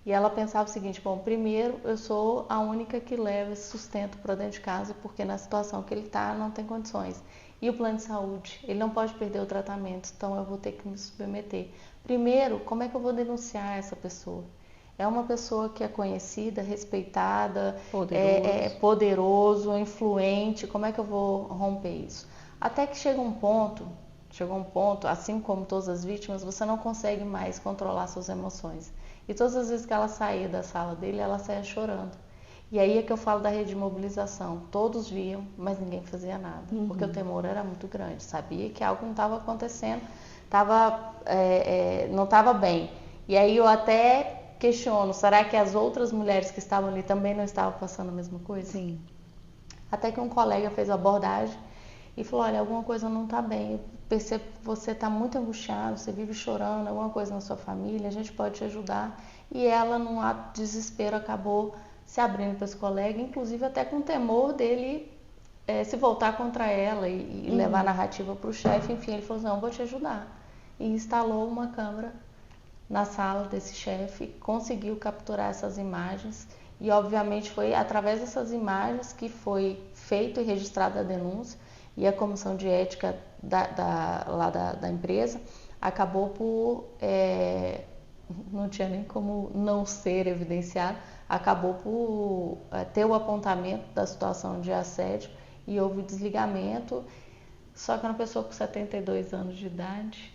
S3: E ela pensava o seguinte, bom, primeiro eu sou a única que leva esse sustento para dentro de casa, porque na situação que ele está não tem condições. E o plano de saúde, ele não pode perder o tratamento, então eu vou ter que me submeter. Primeiro, como é que eu vou denunciar essa pessoa? É uma pessoa que é conhecida, respeitada, poderoso, influente, como é que eu vou romper isso? Até que chega um ponto, assim como todas as vítimas, você não consegue mais controlar suas emoções. E todas as vezes que ela saía da sala dele, ela saía chorando. E aí é que eu falo da rede de mobilização. Todos viam, mas ninguém fazia nada. Porque o temor era muito grande. Sabia que algo não estava acontecendo, não estava bem. E aí eu até questiono, será que as outras mulheres que estavam ali também não estavam passando a mesma coisa?
S2: Sim.
S3: Até que um colega fez a abordagem e falou, olha, alguma coisa não está bem. Eu percebo que você está muito angustiado, você vive chorando, alguma coisa na sua família, a gente pode te ajudar. E ela, num ato de desespero, acabou se abrindo para esse colega, inclusive até com temor dele se voltar contra ela e levar a narrativa para o chefe. Enfim, ele falou, não, vou te ajudar. E instalou uma câmera na sala desse chefe, conseguiu capturar essas imagens e, obviamente, foi através dessas imagens que foi feito e registrada a denúncia, e a comissão de ética da empresa acabou por, não tinha nem como não ser evidenciado, acabou por ter o apontamento da situação de assédio e houve desligamento, só que uma pessoa com 72 anos de idade,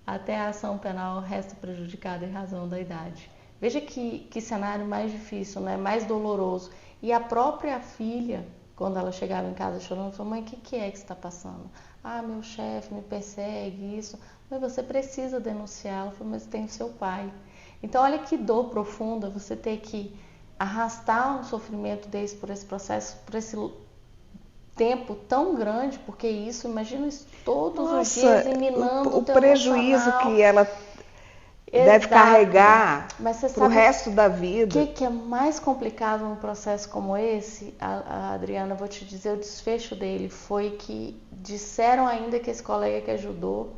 S3: até a ação penal resta prejudicada em razão da idade. Veja que cenário mais difícil, né? Mais doloroso. E a própria filha, quando ela chegava em casa chorando, falou, mãe, o que é que você está passando? Ah, meu chefe me persegue, isso. Mas você precisa denunciar. Ela falou, mas tem o seu pai. Então, olha que dor profunda você ter que arrastar um sofrimento desse por esse processo, por esse tempo tão grande, porque isso, imagina isso todos os dias minando
S2: o prejuízo
S3: emocional.
S2: Que ela deve carregar para o resto da vida.
S3: O que é mais complicado num processo como esse, Adriana, eu vou te dizer, o desfecho dele foi que disseram ainda que esse colega que ajudou,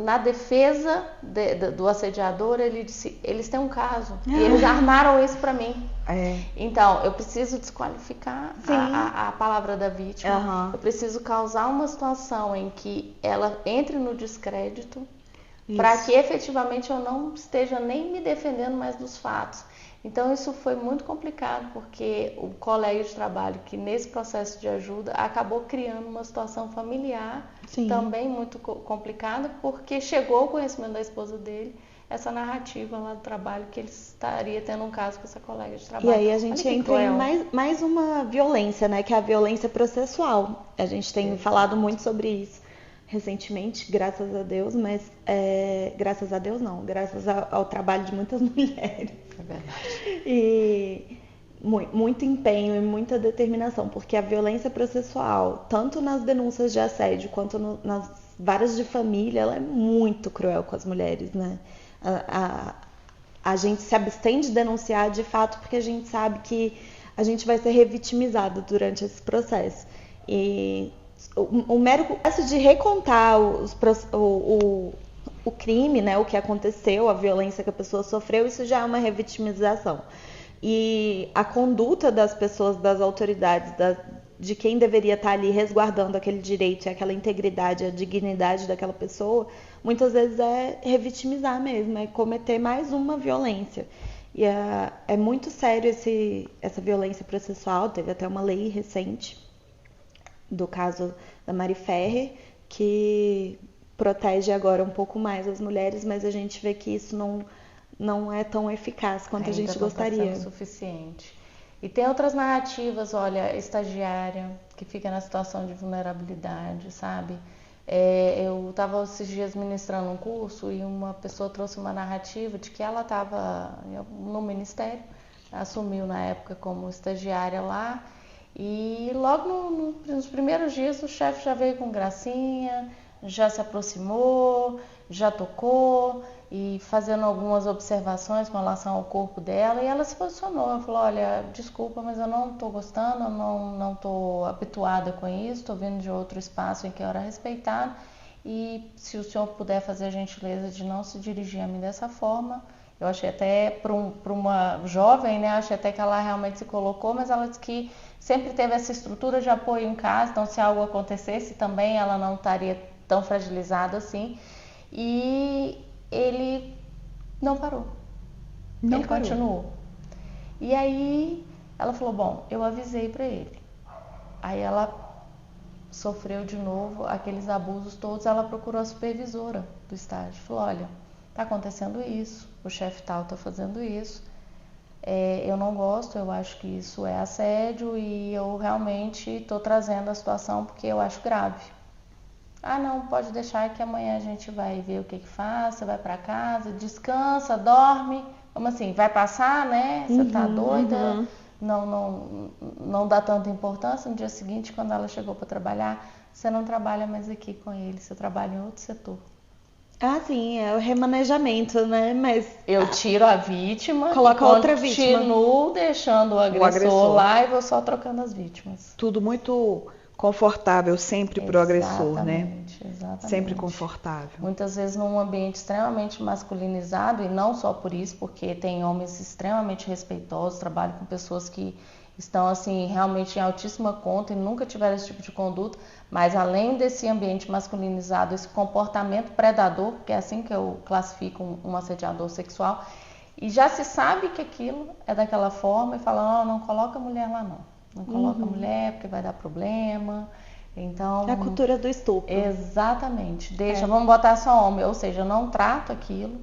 S3: na defesa do assediador, ele disse, eles têm um caso, e eles armaram isso para mim. Então, eu preciso desqualificar a palavra da vítima, eu preciso causar uma situação em que ela entre no descrédito, para que efetivamente eu não esteja nem me defendendo mais dos fatos. Então isso foi muito complicado, porque o colega de trabalho que nesse processo de ajuda acabou criando uma situação familiar também muito complicada, porque chegou ao conhecimento da esposa dele essa narrativa lá do trabalho que ele estaria tendo um caso com essa colega de trabalho.
S1: E aí a gente entra em mais uma violência, né, que é a violência processual. A gente tem falado muito sobre isso recentemente, graças a Deus, mas graças a Deus não, graças ao trabalho de muitas mulheres.
S3: É verdade.
S1: E muito empenho e muita determinação, porque a violência processual, tanto nas denúncias de assédio quanto nas varas de família, ela é muito cruel com as mulheres, né? A gente se abstém de denunciar de fato porque a gente sabe que a gente vai ser revitimizado durante esse processo. E o mero processo de recontar o crime, né, o que aconteceu, a violência que a pessoa sofreu, isso já é uma revitimização. E a conduta das pessoas, das autoridades, de quem deveria estar ali resguardando aquele direito, aquela integridade, a dignidade daquela pessoa, muitas vezes é revitimizar mesmo, é cometer mais uma violência. E é muito sério essa violência processual. Teve até uma lei recente do caso da Mari Ferrer, que protege agora um pouco mais as mulheres, mas a gente vê que isso não é tão eficaz quanto a gente gostaria.
S3: Ainda não está sendo suficiente. E tem outras narrativas, olha, estagiária, que fica na situação de vulnerabilidade, sabe? Eu estava esses dias ministrando um curso e uma pessoa trouxe uma narrativa de que ela estava no ministério, assumiu na época como estagiária lá, e logo nos primeiros dias o chefe já veio com gracinha, já se aproximou, já tocou e fazendo algumas observações com relação ao corpo dela, e ela se posicionou. Ela falou: olha, desculpa, mas eu não estou gostando, eu não estou habituada com isso, estou vindo de outro espaço em que eu era respeitada, e se o senhor puder fazer a gentileza de não se dirigir a mim dessa forma. Eu achei até, para uma jovem, né, achei até que ela realmente se colocou, mas ela disse que sempre teve essa estrutura de apoio em casa, então se algo acontecesse também ela não estaria tão fragilizada assim. E ele não parou. Ele continuou. E aí ela falou: bom, eu avisei para ele. Aí ela sofreu de novo aqueles abusos todos. Ela procurou a supervisora do estágio. Falou: olha, tá acontecendo isso, o chefe tal tá fazendo isso. Eu não gosto, eu acho que isso é assédio e eu realmente estou trazendo a situação porque eu acho grave. Ah, não, pode deixar que amanhã a gente vai ver o que faz, você vai para casa, descansa, dorme. Como assim, vai passar, né? Você tá doida, não dá tanta importância. No dia seguinte, quando ela chegou para trabalhar, você não trabalha mais aqui com ele, você trabalha em outro setor.
S1: Ah, sim, é o remanejamento, né? Mas
S3: eu tiro a vítima,
S1: coloca outra vítima.
S3: Continuo deixando o agressor lá e vou só trocando as vítimas.
S2: Tudo muito confortável sempre para o agressor, né?
S3: Exatamente.
S2: Sempre confortável.
S3: Muitas vezes num ambiente extremamente masculinizado, e não só por isso, porque tem homens extremamente respeitosos, trabalham com pessoas que estão assim realmente em altíssima conta e nunca tiveram esse tipo de conduta, mas além desse ambiente masculinizado, esse comportamento predador, que é assim que eu classifico um assediador sexual, e já se sabe que aquilo é daquela forma e fala: não coloca a mulher lá não coloca a mulher porque vai dar problema. Então,
S1: é a cultura do estupro.
S3: Exatamente. Vamos botar só homem, ou seja, eu não trato aquilo.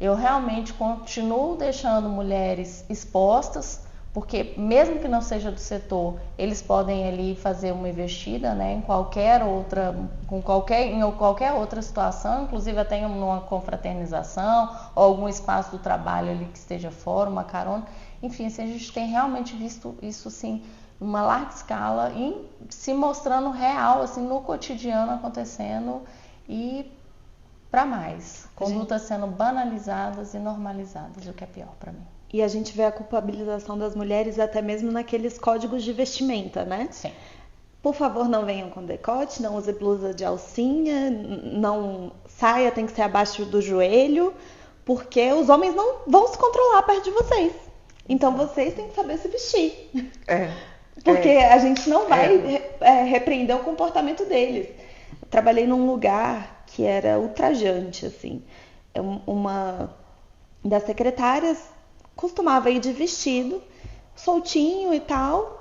S3: Eu realmente continuo deixando mulheres expostas, porque mesmo que não seja do setor, eles podem ali fazer uma investida, né, em qualquer outra situação, inclusive até numa confraternização ou algum espaço do trabalho ali que esteja fora, uma carona. Enfim, assim, a gente tem realmente visto isso sim, uma larga escala, se mostrando real, assim, no cotidiano acontecendo e para mais. Condutas sendo banalizadas e normalizadas, o que é pior para mim.
S1: E a gente vê a culpabilização das mulheres até mesmo naqueles códigos de vestimenta, né?
S3: Sim.
S1: Por favor, não venham com decote, não use blusa de alcinha, não saia, tem que ser abaixo do joelho, porque os homens não vão se controlar perto de vocês. Então vocês têm que saber se vestir. Porque a gente não vai repreender o comportamento deles. Eu trabalhei num lugar que era ultrajante, assim. Uma das secretárias costumava ir de vestido, soltinho e tal,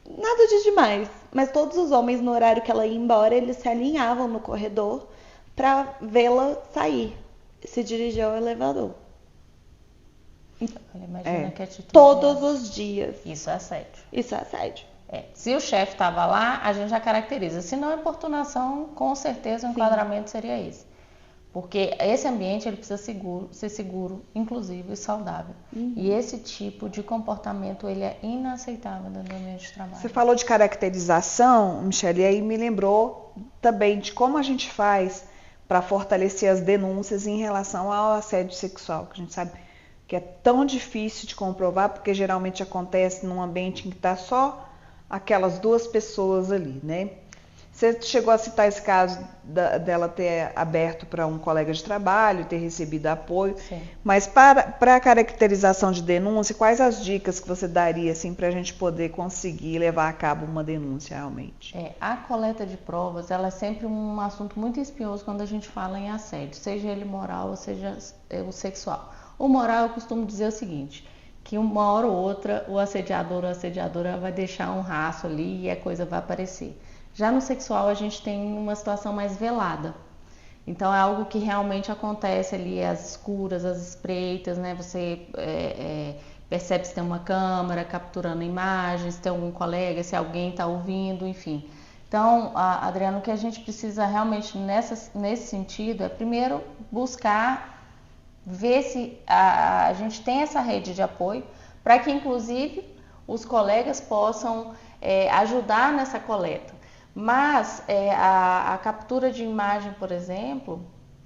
S1: nada de demais. Mas todos os homens, no horário que ela ia embora, eles se alinhavam no corredor para vê-la sair, se dirigir ao elevador.
S3: Imagina que atitude.
S1: Todos os dias.
S3: Isso é assédio.
S1: Isso é assédio.
S3: Se o chefe estava lá, a gente já caracteriza. Se não, importunação, com certeza o enquadramento seria esse. Porque esse ambiente ele precisa ser seguro, inclusive, e saudável. E esse tipo de comportamento ele é inaceitável dentro do ambiente de trabalho.
S2: Você falou de caracterização, Michele, e aí me lembrou também de como a gente faz para fortalecer as denúncias em relação ao assédio sexual, que a gente sabe que é tão difícil de comprovar, porque geralmente acontece num ambiente em que está só aquelas duas pessoas ali, né? Você chegou a citar esse caso dela ter aberto para um colega de trabalho, ter recebido apoio.
S3: Sim.
S2: Mas para a caracterização de denúncia, quais as dicas que você daria assim, para a gente poder conseguir levar a cabo uma denúncia realmente?
S3: A coleta de provas ela é sempre um assunto muito espinhoso quando a gente fala em assédio, seja ele moral ou seja o sexual. O moral, eu costumo dizer o seguinte, que uma hora ou outra o assediador ou a assediadora vai deixar um rastro ali e a coisa vai aparecer. Já no sexual a gente tem uma situação mais velada. Então é algo que realmente acontece ali às escuras, às espreitas, né? Você percebe se tem uma câmera capturando imagens, se tem algum colega, se alguém está ouvindo, enfim. Então, Adriano, o que a gente precisa realmente nesse sentido é primeiro buscar ver se a gente tem essa rede de apoio para que inclusive os colegas possam ajudar nessa coleta. Mas a captura de imagem, por exemplo,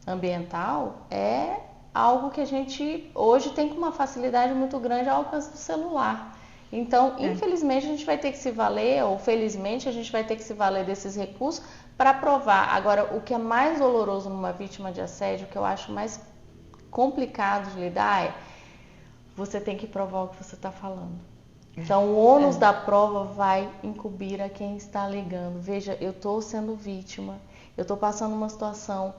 S3: ambiental, é algo que a gente hoje tem com uma facilidade muito grande ao alcance do celular. Então, infelizmente, a gente vai ter que se valer, ou felizmente, a gente vai ter que se valer desses recursos para provar. Agora, o que é mais doloroso numa vítima de assédio, o que eu acho mais complicado de lidar você tem que provar o que você está falando. Então, o ônus da prova vai incumbir a quem está alegando. Veja, eu estou sendo vítima, eu estou passando uma situação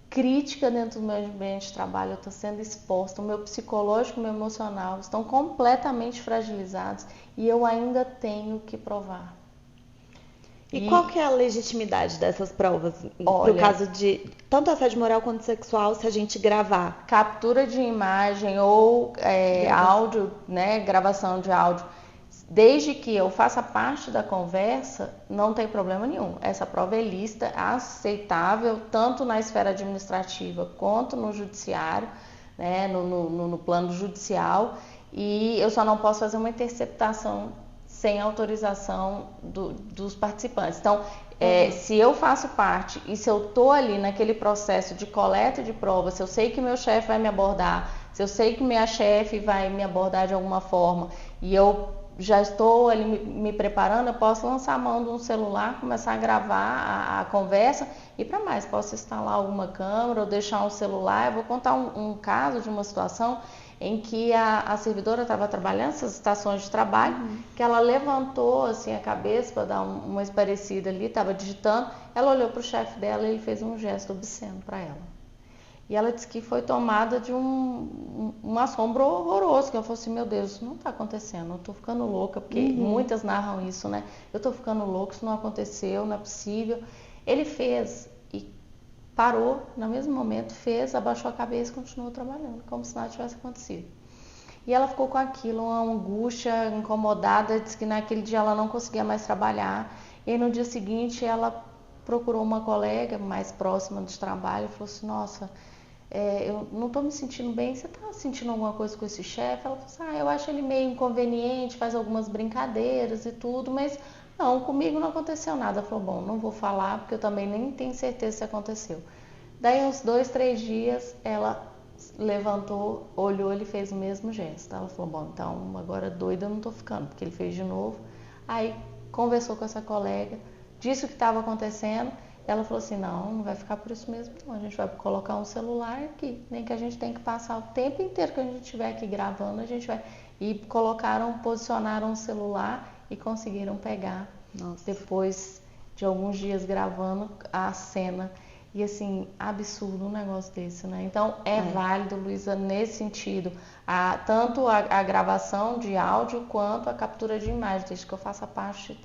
S3: crítica dentro do meu ambiente de trabalho, eu estou sendo exposta, o meu psicológico e o meu emocional estão completamente fragilizados e eu ainda tenho que provar.
S1: E qual que é a legitimidade dessas provas? No caso de tanto assédio moral quanto sexual, se a gente gravar?
S3: Captura de imagem ou áudio, né, gravação de áudio, desde que eu faça parte da conversa, não tem problema nenhum. Essa prova é lícita, aceitável, tanto na esfera administrativa quanto no judiciário, né, no plano judicial, e eu só não posso fazer uma interceptação sem autorização dos participantes. Então, se eu faço parte e se eu estou ali naquele processo de coleta de provas, se eu sei que meu chefe vai me abordar, se eu sei que minha chefe vai me abordar de alguma forma e eu já estou ali me preparando, eu posso lançar a mão de um celular, começar a gravar a conversa e para mais, posso instalar alguma câmera ou deixar um celular. Eu vou contar um caso de uma situação em que a servidora estava trabalhando essas estações de trabalho, que ela levantou assim a cabeça para dar uma esparecida ali, estava digitando, ela olhou para o chefe dela e ele fez um gesto obsceno para ela. E ela disse que foi tomada de um assombro horroroso, que ela falou assim, meu Deus, isso não está acontecendo, eu estou ficando louca, porque muitas narram isso, né? Eu estou ficando louca, isso não aconteceu, não é possível. Ele fez e parou, no mesmo momento, abaixou a cabeça e continuou trabalhando, como se nada tivesse acontecido. E ela ficou com aquilo, uma angústia, incomodada, disse que naquele dia ela não conseguia mais trabalhar. E aí, no dia seguinte ela procurou uma colega mais próxima de trabalho e falou assim, nossa, eu não estou me sentindo bem, você está sentindo alguma coisa com esse chefe? Ela falou assim, eu acho ele meio inconveniente, faz algumas brincadeiras e tudo, mas não, comigo não aconteceu nada. Ela falou, bom, não vou falar porque eu também nem tenho certeza se aconteceu. Daí uns 2, 3 dias ela levantou, olhou, ele fez o mesmo gesto. Ela falou, bom, então agora doida eu não estou ficando, porque ele fez de novo. Aí conversou com essa colega, disse o que estava acontecendo. Ela falou assim, não vai ficar por isso mesmo não, a gente vai colocar um celular aqui, nem que a gente tenha que passar o tempo inteiro que a gente estiver aqui gravando, a gente vai. E posicionaram um celular e conseguiram pegar, depois de alguns dias gravando a cena. E assim, absurdo um negócio desse, né? Então é válido, Luísa, nesse sentido, tanto a gravação de áudio quanto a captura de imagem, desde que eu faça parte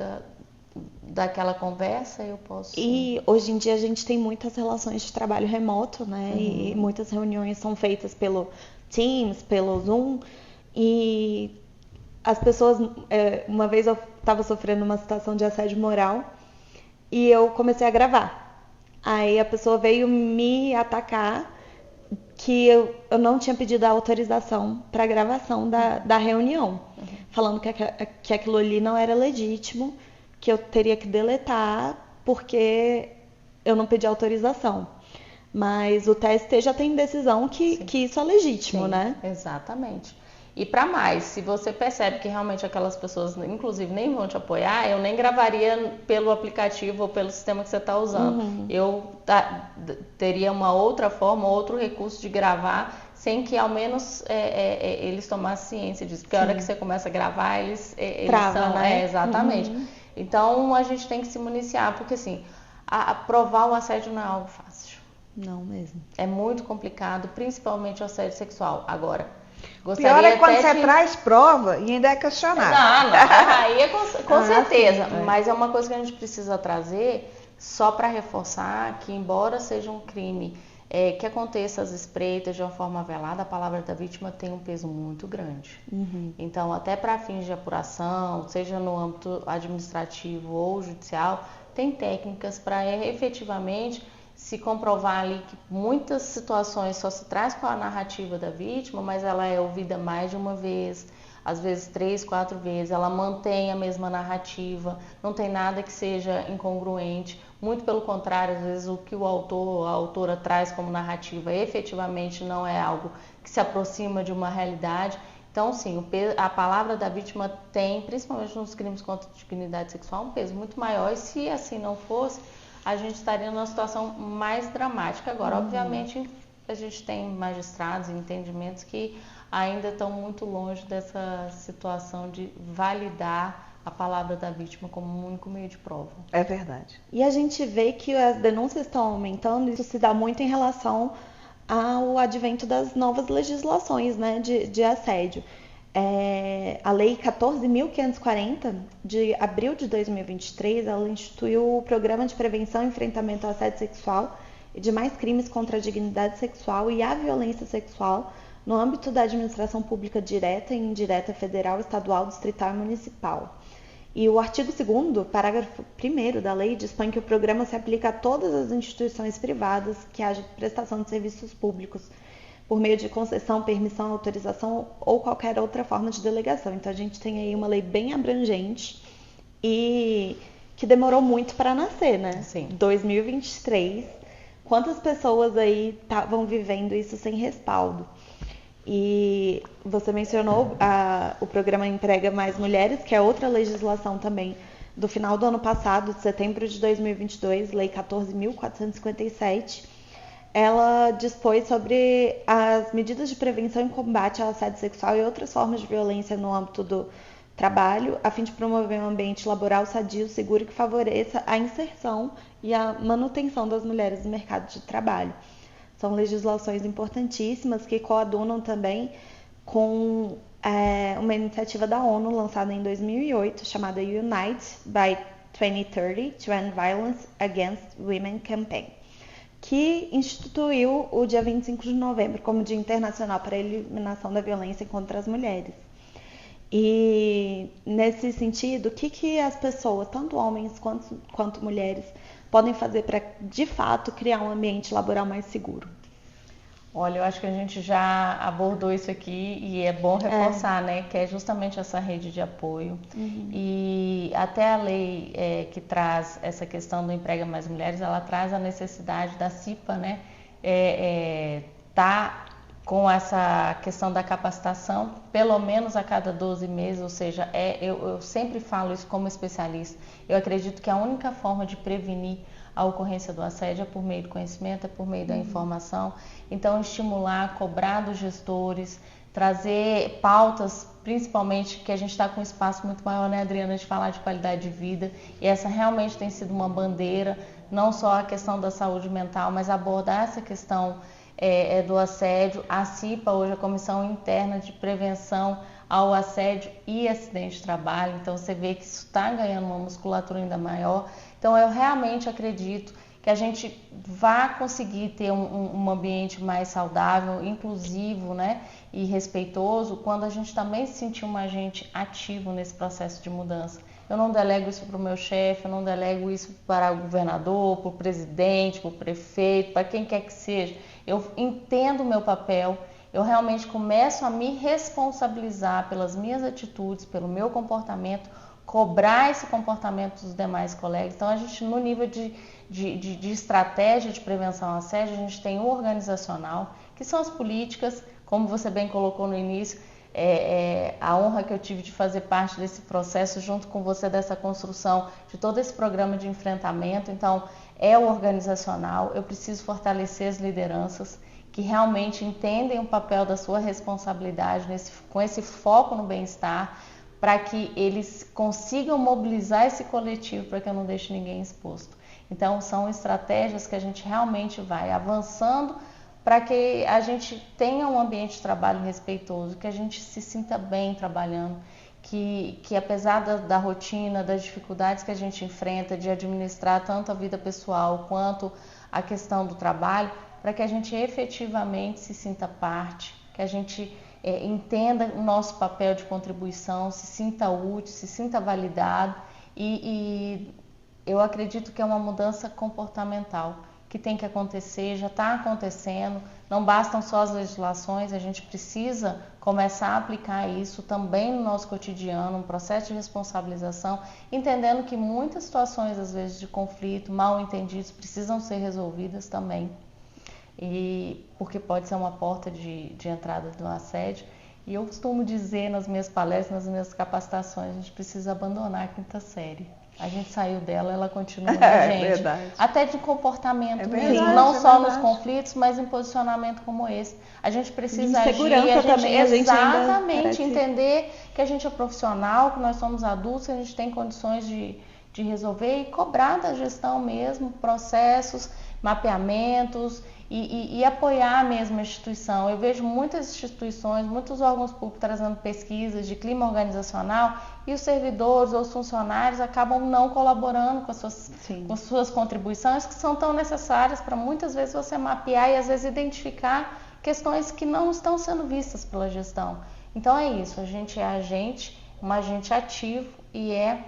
S3: daquela conversa, eu posso.
S1: E hoje em dia a gente tem muitas relações de trabalho remoto, né? E muitas reuniões são feitas pelo Teams, pelo Zoom. E as pessoas, uma vez eu estava sofrendo uma situação de assédio moral e eu comecei a gravar. Aí a pessoa veio me atacar que eu não tinha pedido a autorização para a gravação da reunião, falando que aquilo ali não era legítimo, que eu teria que deletar porque eu não pedi autorização. Mas o TST já tem decisão que isso é legítimo, né?
S3: Exatamente. E para mais, se você percebe que realmente aquelas pessoas, inclusive, nem vão te apoiar, eu nem gravaria pelo aplicativo ou pelo sistema que você está usando. Eu teria uma outra forma, outro recurso de gravar, sem que ao menos eles tomassem ciência disso. Porque a hora que você começa a gravar, eles
S1: trava,
S3: são...
S1: né?
S3: Exatamente. Então, a gente tem que se municiar, porque assim, provar o assédio não é algo fácil.
S1: Não mesmo.
S3: É muito complicado, principalmente o assédio sexual. Agora...
S2: Pior é quando você traz prova e ainda é questionado.
S3: Não, aí é com certeza. Sim, mas é uma coisa que a gente precisa trazer só para reforçar que, embora seja um crime que aconteça as espreitas de uma forma velada, a palavra da vítima tem um peso muito grande. Então, até para fins de apuração, seja no âmbito administrativo ou judicial, tem técnicas para efetivamente... se comprovar ali que muitas situações só se traz com a narrativa da vítima, mas ela é ouvida mais de uma vez, às vezes 3, 4 vezes, ela mantém a mesma narrativa, não tem nada que seja incongruente, muito pelo contrário, às vezes o que o autor ou a autora traz como narrativa efetivamente não é algo que se aproxima de uma realidade. Então, sim, a palavra da vítima tem, principalmente nos crimes contra a dignidade sexual, um peso muito maior, e se assim não fosse, a gente estaria numa situação mais dramática. Agora, obviamente, a gente tem magistrados e entendimentos que ainda estão muito longe dessa situação de validar a palavra da vítima como um único meio de prova.
S2: É verdade.
S1: E a gente vê que as denúncias estão aumentando, isso se dá muito em relação ao advento das novas legislações, né, de assédio. A Lei 14.540, de abril de 2023, ela instituiu o Programa de Prevenção e Enfrentamento ao Assédio Sexual e demais crimes contra a dignidade sexual e a violência sexual no âmbito da administração pública direta e indireta federal, estadual, distrital e municipal. E o artigo 2º, parágrafo 1º da lei, dispõe que o programa se aplica a todas as instituições privadas que haja prestação de serviços públicos, por meio de concessão, permissão, autorização ou qualquer outra forma de delegação. Então, a gente tem aí uma lei bem abrangente e que demorou muito para nascer, né?
S3: Sim.
S1: 2023. Quantas pessoas aí estavam vivendo isso sem respaldo? E você mencionou o programa Emprega Mais Mulheres, que é outra legislação também do final do ano passado, de setembro de 2022, Lei 14.457, ela dispôs sobre as medidas de prevenção e combate ao assédio sexual e outras formas de violência no âmbito do trabalho, a fim de promover um ambiente laboral sadio, seguro e que favoreça a inserção e a manutenção das mulheres no mercado de trabalho. São legislações importantíssimas que coadunam também com uma iniciativa da ONU lançada em 2008, chamada Unite by 2030 to End Violence Against Women Campaign, que instituiu o dia 25 de novembro como Dia Internacional para a Eliminação da Violência contra as Mulheres. E, nesse sentido, o que as pessoas, tanto homens quanto mulheres, podem fazer para, de fato, criar um ambiente laboral mais seguro?
S3: Olha, eu acho que a gente já abordou isso aqui e é bom reforçar, né? Que é justamente essa rede de apoio. E até a lei que traz essa questão do Emprega Mais Mulheres, ela traz a necessidade da CIPA, né? Tá com essa questão da capacitação, pelo menos a cada 12 meses, ou seja, eu sempre falo isso como especialista. Eu acredito que a única forma de prevenir a ocorrência do assédio é por meio do conhecimento, é por meio da informação. Então, estimular, cobrar dos gestores, trazer pautas, principalmente que a gente está com um espaço muito maior, né, Adriana, de falar de qualidade de vida, e essa realmente tem sido uma bandeira, não só a questão da saúde mental, mas abordar essa questão do assédio. A CIPA, hoje, a Comissão Interna de Prevenção ao Assédio e Acidente de Trabalho, então você vê que isso está ganhando uma musculatura ainda maior. Então eu realmente acredito que a gente vai conseguir ter um ambiente mais saudável, inclusivo, né, e respeitoso, quando a gente também se sentir um agente ativo nesse processo de mudança. Eu não delego isso para o meu chefe, eu não delego isso para o governador, para o presidente, para o prefeito, para quem quer que seja. Eu entendo o meu papel, eu realmente começo a me responsabilizar pelas minhas atitudes, pelo meu comportamento, cobrar esse comportamento dos demais colegas. Então, a gente, no nível de estratégia de prevenção ao assédio, a gente tem o organizacional, que são as políticas, como você bem colocou no início, a honra que eu tive de fazer parte desse processo junto com você, dessa construção de todo esse programa de enfrentamento. Então, é o organizacional. Eu preciso fortalecer as lideranças que realmente entendem o papel da sua responsabilidade com esse foco no bem-estar, para que eles consigam mobilizar esse coletivo para que eu não deixe ninguém exposto. Então, são estratégias que a gente realmente vai avançando para que a gente tenha um ambiente de trabalho respeitoso, que a gente se sinta bem trabalhando, que apesar da rotina, das dificuldades que a gente enfrenta de administrar tanto a vida pessoal quanto a questão do trabalho, para que a gente efetivamente se sinta parte, que a gente entenda o nosso papel de contribuição, se sinta útil, se sinta validado, e eu acredito que é uma mudança comportamental que tem que acontecer, já está acontecendo. Não bastam só as legislações, a gente precisa começar a aplicar isso também no nosso cotidiano, um processo de responsabilização, entendendo que muitas situações, às vezes, de conflito, mal entendidos, precisam ser resolvidas também, e porque pode ser uma porta de entrada do assédio. E eu costumo dizer nas minhas palestras, nas minhas capacitações, a gente precisa abandonar a quinta série. A gente saiu dela, ela continua na gente.
S2: Verdade.
S3: Até de comportamento
S2: verdade,
S3: mesmo, não só nos conflitos, mas em posicionamento como esse. A gente precisa agir, exatamente, entender que a gente é profissional, que nós somos adultos, que a gente tem condições de resolver e cobrar da gestão mesmo, processos, mapeamentos e apoiar mesmo a instituição. Eu vejo muitas instituições, muitos órgãos públicos trazendo pesquisas de clima organizacional e os servidores ou os funcionários acabam não colaborando com as suas contribuições, que são tão necessárias para muitas vezes você mapear e às vezes identificar questões que não estão sendo vistas pela gestão. Então é isso, a gente é um agente ativo e é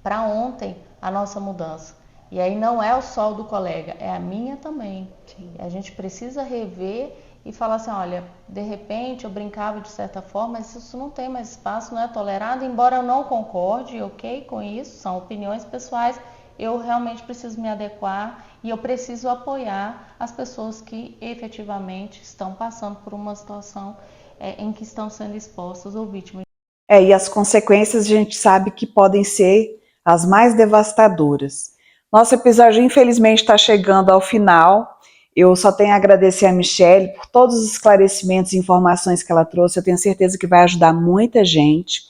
S3: para ontem a nossa mudança. E aí não é o sol do colega, é a minha também. Sim. A gente precisa rever e falar assim, olha, de repente eu brincava de certa forma, mas isso não tem mais espaço, não é tolerado, embora eu não concorde, ok, com isso, são opiniões pessoais, eu realmente preciso me adequar e eu preciso apoiar as pessoas que efetivamente estão passando por uma situação em que estão sendo expostas ou vítimas.
S2: E as consequências a gente sabe que podem ser as mais devastadoras. Nosso episódio, infelizmente, está chegando ao final. Eu só tenho a agradecer a Michele por todos os esclarecimentos e informações que ela trouxe. Eu tenho certeza que vai ajudar muita gente.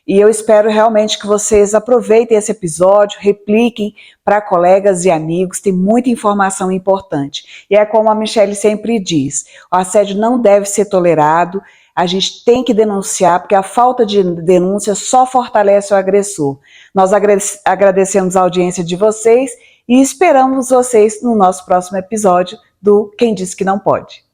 S2: E eu espero realmente que vocês aproveitem esse episódio, repliquem para colegas e amigos. Tem muita informação importante. E é como a Michele sempre diz, o assédio não deve ser tolerado. A gente tem que denunciar, porque a falta de denúncia só fortalece o agressor. Nós agradecemos a audiência de vocês e esperamos vocês no nosso próximo episódio do Quem Disse Que Não Pode.